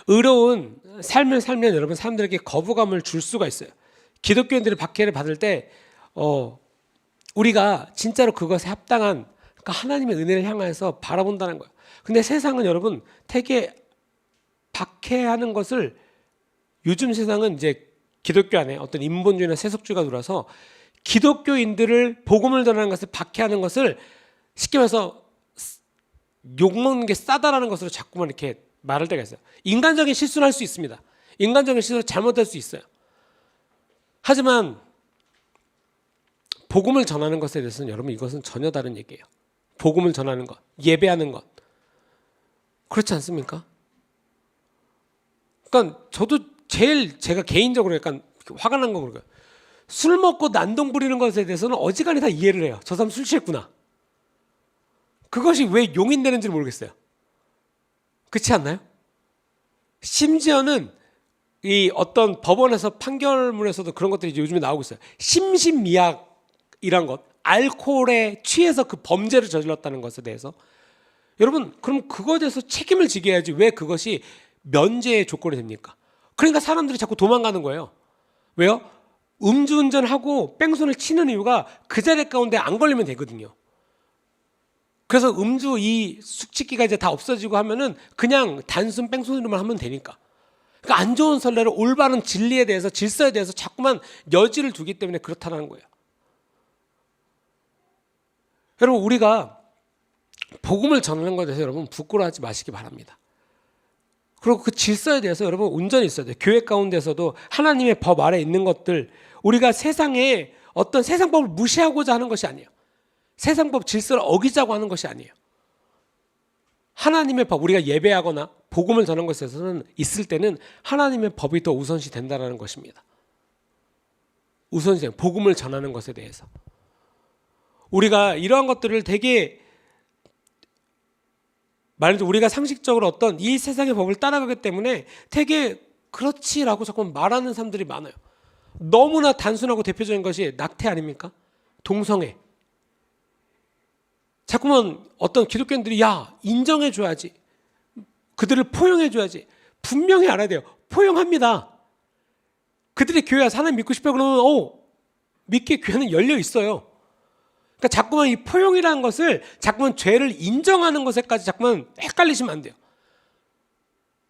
의로운 삶을 살면 여러분 사람들에게 거부감을 줄 수가 있어요. 기독교인들이 박해를 받을 때 우리가 진짜로 그것에 합당한 그러니까 하나님의 은혜를 향해서 바라본다는 거예요. 근데 세상은 여러분 되게 박해하는 것을 요즘 세상은 이제 기독교 안에 어떤 인본주의나 세속주의가 들어와서 기독교인들을 복음을 전하는 것을 박해하는 것을 쉽게 말해서 욕먹는 게 싸다라는 것으로 자꾸만 이렇게 말할 때가 있어요. 인간적인 실수를 할 수 있습니다. 인간적인 실수를 잘못할 수 있어요. 하지만 복음을 전하는 것에 대해서는 여러분 이것은 전혀 다른 얘기예요. 복음을 전하는 것, 예배하는 것 그렇지 않습니까? 그러니까 저도 제가 개인적으로 약간 화가 난 거 모르겠어요. 술 먹고 난동 부리는 것에 대해서는 어지간히 다 이해를 해요. 저 사람 술 취했구나. 그것이 왜 용인되는지 모르겠어요. 그렇지 않나요? 심지어는 이 어떤 법원에서 판결문에서도 그런 것들이 이제 요즘에 나오고 있어요. 심신미약이란 것, 알코올에 취해서 그 범죄를 저질렀다는 것에 대해서 여러분 그럼 그거에 대해서 책임을 지게 해야지 왜 그것이 면죄의 조건이 됩니까? 그러니까 사람들이 자꾸 도망가는 거예요. 왜요? 음주운전하고 뺑소니를 치는 이유가 그 자리 가운데 안 걸리면 되거든요. 그래서 음주 이 숙취기가 이제 다 없어지고 하면은 그냥 단순 뺑소니로만 하면 되니까. 그러니까 안 좋은 선례를 올바른 진리에 대해서 질서에 대해서 자꾸만 여지를 두기 때문에 그렇다는 거예요. 여러분 우리가 복음을 전하는 것에 대해서 여러분 부끄러워하지 마시기 바랍니다. 그리고 그 질서에 대해서 여러분 온전히 있어야 돼요. 교회 가운데서도 하나님의 법 아래 있는 것들 우리가 세상에 어떤 세상법을 무시하고자 하는 것이 아니에요. 세상법 질서를 어기자고 하는 것이 아니에요. 하나님의 법 우리가 예배하거나 복음을 전하는 것에 있어서는 있을 때는 하나님의 법이 더 우선시 된다는 것입니다. 우선시 복음을 전하는 것에 대해서 우리가 이러한 것들을 되게 말하자면 우리가 상식적으로 어떤 이 세상의 법을 따라가기 때문에 되게 그렇지라고 자꾸 말하는 사람들이 많아요. 너무나 단순하고 대표적인 것이 낙태 아닙니까? 동성애. 자꾸만 어떤 기독교인들이 야 인정해줘야지, 그들을 포용해줘야지. 분명히 알아야 돼요. 포용합니다. 그들이 교회 와서 하나님 믿고 싶어 그러면 믿기에 교회는 열려 있어요. 그러니까 자꾸만 이 포용이라는 것을 자꾸만 죄를 인정하는 것에까지 자꾸만 헷갈리시면 안 돼요.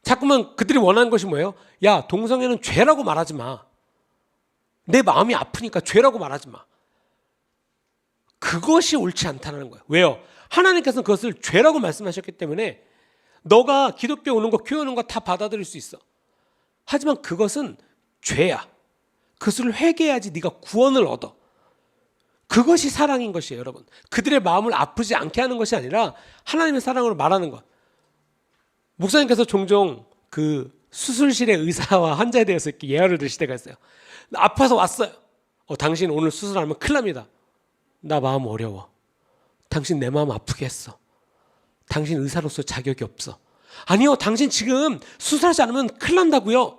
자꾸만 그들이 원하는 것이 뭐예요? 야 동성애는 죄라고 말하지 마. 내 마음이 아프니까 죄라고 말하지 마. 그것이 옳지 않다는 거예요. 왜요? 하나님께서는 그것을 죄라고 말씀하셨기 때문에 너가 기독교에 오는 거, 교회 오는 거 다 받아들일 수 있어. 하지만 그것은 죄야. 그것을 회개해야지 네가 구원을 얻어. 그것이 사랑인 것이에요, 여러분. 그들의 마음을 아프지 않게 하는 것이 아니라 하나님의 사랑으로 말하는 것. 목사님께서 종종 그 수술실의 의사와 환자에 대해서 이렇게 예언을 드실 때가 있어요. 아파서 왔어요. 당신 오늘 수술하면 큰일 납니다. 나 마음 어려워. 당신 내 마음 아프게 했어. 당신 의사로서 자격이 없어. 아니요, 당신 지금 수술하지 않으면 큰일 난다고요.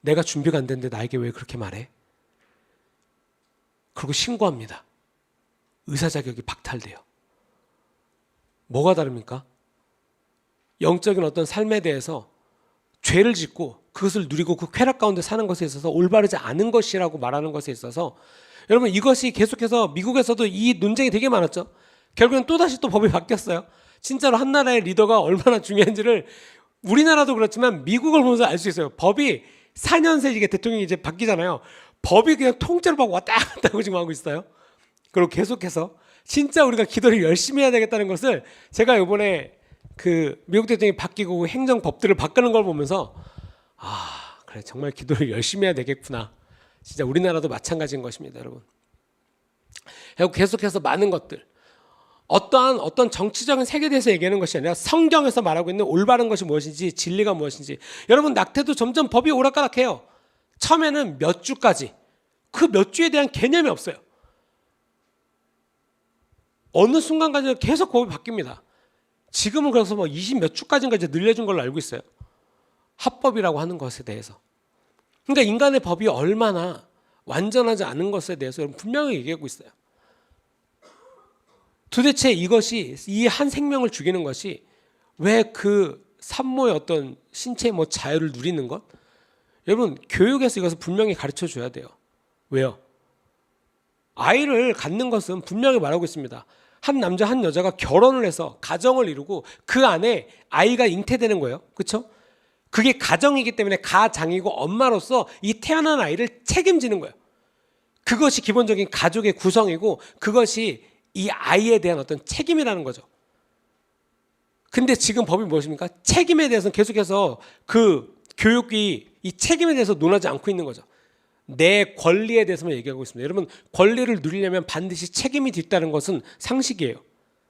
내가 준비가 안 됐는데 나에게 왜 그렇게 말해? 그리고 신고합니다. 의사 자격이 박탈돼요. 뭐가 다릅니까? 영적인 어떤 삶에 대해서 죄를 짓고 그것을 누리고 그 쾌락 가운데 사는 것에 있어서 올바르지 않은 것이라고 말하는 것에 있어서 여러분 이것이 계속해서 미국에서도 이 논쟁이 되게 많았죠. 결국엔 또다시 또 법이 바뀌었어요. 진짜로 한 나라의 리더가 얼마나 중요한지를 우리나라도 그렇지만 미국을 보면서 알 수 있어요. 법이 4년 새 이게 대통령이 이제 바뀌잖아요. 법이 그냥 통째로 막 왔다 갔다 하고 지금 하고 있어요. 그리고 계속해서 진짜 우리가 기도를 열심히 해야 되겠다는 것을 제가 이번에 그 미국 대통령이 바뀌고 행정법들을 바꾸는 걸 보면서 그래 정말 기도를 열심히 해야 되겠구나. 진짜 우리나라도 마찬가지인 것입니다, 여러분. 그리고 계속해서 많은 것들, 어떤 정치적인 세계에 대해서 얘기하는 것이 아니라 성경에서 말하고 있는 올바른 것이 무엇인지, 진리가 무엇인지. 여러분 낙태도 점점 법이 오락가락해요. 처음에는 몇 주까지, 그 몇 주에 대한 개념이 없어요. 어느 순간까지 계속 법이 바뀝니다. 지금은 그래서 20 몇 주까지인가 이제 늘려준 걸로 알고 있어요. 합법이라고 하는 것에 대해서. 그러니까 인간의 법이 얼마나 완전하지 않은 것에 대해서 여러분 분명히 얘기하고 있어요. 도대체 이것이 이 한 생명을 죽이는 것이 왜 그 산모의 어떤 신체의 자유를 누리는 것? 여러분 교육에서 이것을 분명히 가르쳐 줘야 돼요. 왜요? 아이를 갖는 것은 분명히 말하고 있습니다. 한 남자 한 여자가 결혼을 해서 가정을 이루고 그 안에 아이가 잉태되는 거예요. 그렇죠? 그게 가정이기 때문에 가장이고 엄마로서 이 태어난 아이를 책임지는 거예요. 그것이 기본적인 가족의 구성이고 그것이 이 아이에 대한 어떤 책임이라는 거죠. 근데 지금 법이 무엇입니까? 책임에 대해서는 계속해서 그 교육이 이 책임에 대해서 논하지 않고 있는 거죠. 내 권리에 대해서만 얘기하고 있습니다. 여러분 권리를 누리려면 반드시 책임이 뒤따른 것은 상식이에요.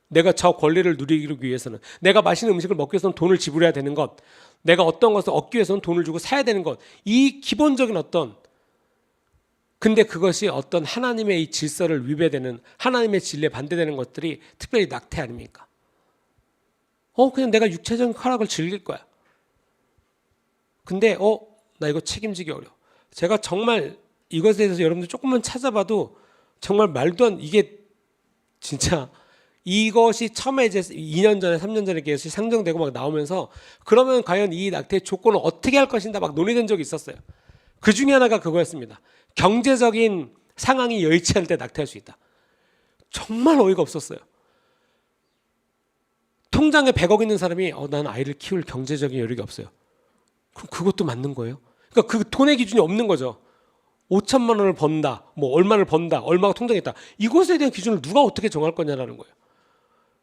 내가 저 권리를 누리기 위해서는, 내가 맛있는 음식을 먹기 위해서는 돈을 지불해야 되는 것, 내가 어떤 것을 얻기 위해서는 돈을 주고 사야 되는 것, 이 기본적인 근데 그것이 어떤 하나님의 이 질서를 위배되는, 하나님의 진리에 반대되는 것들이 특별히 낙태 아닙니까? 그냥 내가 육체적인 쾌락을 즐길 거야. 근데 나 이거 책임지기 어려워. 제가 정말 이것에 대해서 여러분들 조금만 찾아봐도 정말 말도 안, 이게 진짜 이것이 처음에 이제 2년 전에 3년 전에 이것이 상정되고 막 나오면서 그러면 과연 이 낙태의 조건을 어떻게 할 것인가 막 논의된 적이 있었어요. 그 중에 하나가 그거였습니다. 경제적인 상황이 여의치 않을 때 낙태할 수 있다. 정말 어이가 없었어요. 통장에 100억 있는 사람이 나는 아이를 키울 경제적인 여력이 없어요. 그럼 그것도 맞는 거예요? 그러니까 그 돈의 기준이 없는 거죠. 5천만 원을 번다, 얼마를 번다, 얼마가 통장에 있다. 이것에 대한 기준을 누가 어떻게 정할 거냐라는 거예요.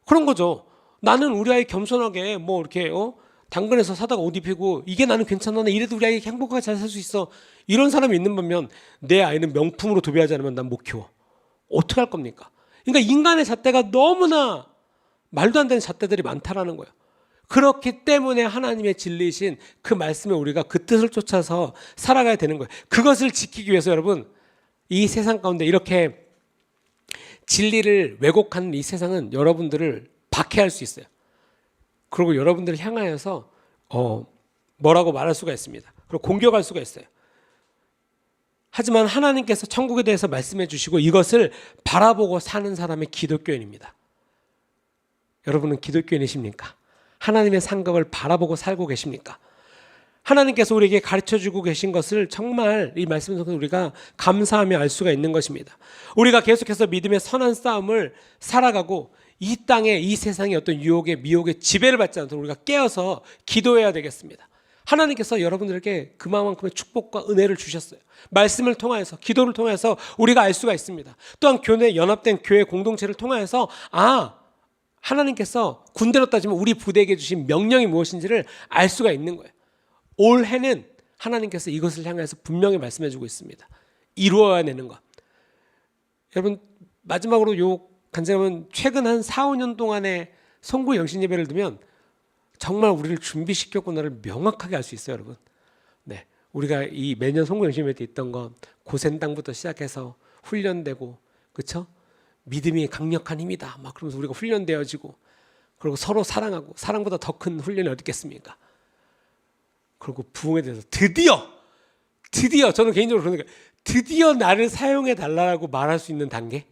그런 거죠. 나는 우리 아이 겸손하게 이렇게 당근에서 사다가 옷 입히고 이게 나는 괜찮아, 이래도 우리 아이 행복하게 잘 살 수 있어. 이런 사람이 있는 반면 내 아이는 명품으로 도배하지 않으면 난 못 키워. 어떻게 할 겁니까? 그러니까 인간의 잣대가 너무나 말도 안 되는 잣대들이 많다라는 거예요. 그렇기 때문에 하나님의 진리이신 그 말씀에 우리가 그 뜻을 쫓아서 살아가야 되는 거예요. 그것을 지키기 위해서 여러분, 이 세상 가운데 이렇게 진리를 왜곡하는 이 세상은 여러분들을 박해할 수 있어요. 그리고 여러분들을 향하여서 뭐라고 말할 수가 있습니다. 그리고 공격할 수가 있어요. 하지만 하나님께서 천국에 대해서 말씀해 주시고 이것을 바라보고 사는 사람이 기독교인입니다. 여러분은 기독교인이십니까? 하나님의 상급을 바라보고 살고 계십니까? 하나님께서 우리에게 가르쳐주고 계신 것을 정말 이 말씀 속에서 우리가 감사하며 알 수가 있는 것입니다. 우리가 계속해서 믿음의 선한 싸움을 살아가고 이 땅에 이 세상의 어떤 유혹의 미혹의 지배를 받지 않도록 우리가 깨어서 기도해야 되겠습니다. 하나님께서 여러분들에게 그만큼의 축복과 은혜를 주셨어요. 말씀을 통하여서, 기도를 통해서 우리가 알 수가 있습니다. 또한 교회, 연합된 교회 공동체를 통하여서 하나님께서 군대로 따지면 우리 부대에게 주신 명령이 무엇인지를 알 수가 있는 거예요. 올해는 하나님께서 이것을 향해서 분명히 말씀해 주고 있습니다. 이루어야 되는 것. 여러분, 마지막으로 간증하면 최근 한 4, 5년 동안의 성구 영신 예배를 두면 정말 우리를 준비시켰구나를 명확하게 알 수 있어요, 여러분. 네, 우리가 이 매년 성구 영신 예배 때 있던 건 고센당부터 시작해서 훈련되고, 그렇죠? 믿음이 강력한 힘이다. 막 그러면서 우리가 훈련되어지고, 그리고 서로 사랑하고, 사랑보다 더 큰 훈련이 어디 있겠습니까? 그리고 부흥에 대해서 드디어 저는 개인적으로 그러니까 드디어 나를 사용해 달라고 말할 수 있는 단계.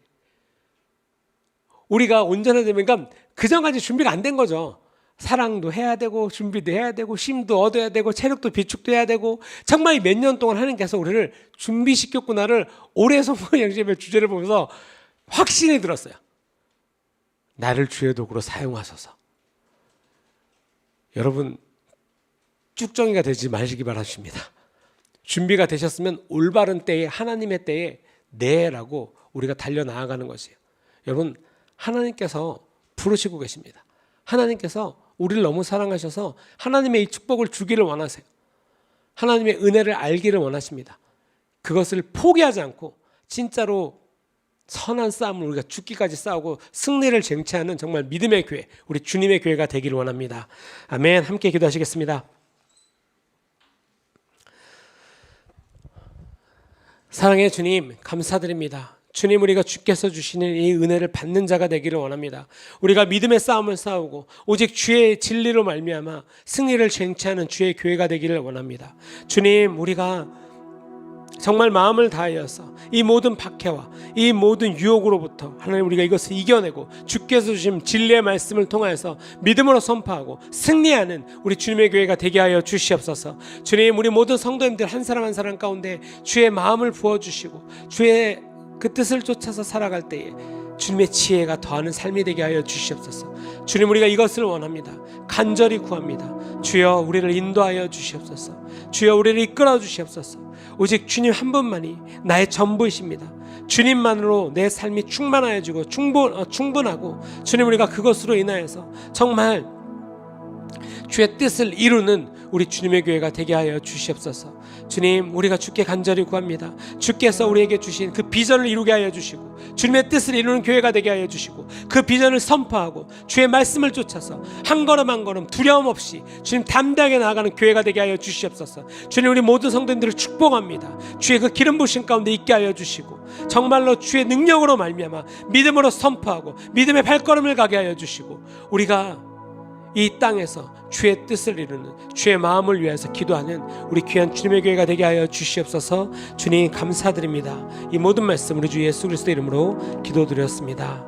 우리가 온전해지면 그러니까 그전까지 준비가 안 된 거죠. 사랑도 해야 되고 준비도 해야 되고 쉼도 얻어야 되고 체력도 비축도 해야 되고 정말 몇 년 동안 하나님께서 우리를 준비시켰구나를 올해 성령 영심의 주제를 보면서 확신이 들었어요. 나를 주의 도구로 사용하소서. 여러분, 쭉정이가 되지 마시기 바랍니다. 준비가 되셨으면 올바른 때에 하나님의 때에 네라고 우리가 달려나아가는 것이에요. 여러분, 하나님께서 부르시고 계십니다. 하나님께서 우리를 너무 사랑하셔서 하나님의 이 축복을 주기를 원하세요. 하나님의 은혜를 알기를 원하십니다. 그것을 포기하지 않고 진짜로 선한 싸움을 우리가 죽기까지 싸우고 승리를 쟁취하는 정말 믿음의 교회, 우리 주님의 교회가 되기를 원합니다. 아멘. 함께 기도하시겠습니다. 사랑의 주님, 감사드립니다. 주님, 우리가 주께서 주시는 이 은혜를 받는 자가 되기를 원합니다. 우리가 믿음의 싸움을 싸우고 오직 주의 진리로 말미암아 승리를 쟁취하는 주의 교회가 되기를 원합니다. 주님, 우리가 정말 마음을 다하여서 이 모든 박해와 이 모든 유혹으로부터 하나님 우리가 이것을 이겨내고 주께서 주신 진리의 말씀을 통하여서 믿음으로 선포하고 승리하는 우리 주님의 교회가 되게 하여 주시옵소서. 주님, 우리 모든 성도님들 한 사람 한 사람 가운데 주의 마음을 부어주시고 주의 그 뜻을 쫓아서 살아갈 때에 주님의 지혜가 더하는 삶이 되게 하여 주시옵소서. 주님, 우리가 이것을 원합니다. 간절히 구합니다. 주여, 우리를 인도하여 주시옵소서. 주여, 우리를 이끌어 주시옵소서. 오직 주님 한 분만이 나의 전부이십니다. 주님만으로 내 삶이 충만하여지고 충분하고 주님, 우리가 그것으로 인하여서 정말 주의 뜻을 이루는 우리 주님의 교회가 되게 하여 주시옵소서. 주님, 우리가 주께 간절히 구합니다. 주께서 우리에게 주신 그 비전을 이루게 하여 주시고 주님의 뜻을 이루는 교회가 되게 하여 주시고 그 비전을 선포하고 주의 말씀을 쫓아서 한 걸음 한 걸음 두려움 없이 주님 담대하게 나아가는 교회가 되게 하여 주시옵소서. 주님, 우리 모든 성도님들을 축복합니다. 주의 그 기름 부으신 가운데 있게 하여 주시고 정말로 주의 능력으로 말미암아 믿음으로 선포하고 믿음의 발걸음을 가게 하여 주시고 우리가 이 땅에서 주의 뜻을 이루는 주의 마음을 위해서 기도하는 우리 귀한 주님의 교회가 되게 하여 주시옵소서. 주님, 감사드립니다. 이 모든 말씀 우리 주 예수 그리스도 이름으로 기도드렸습니다.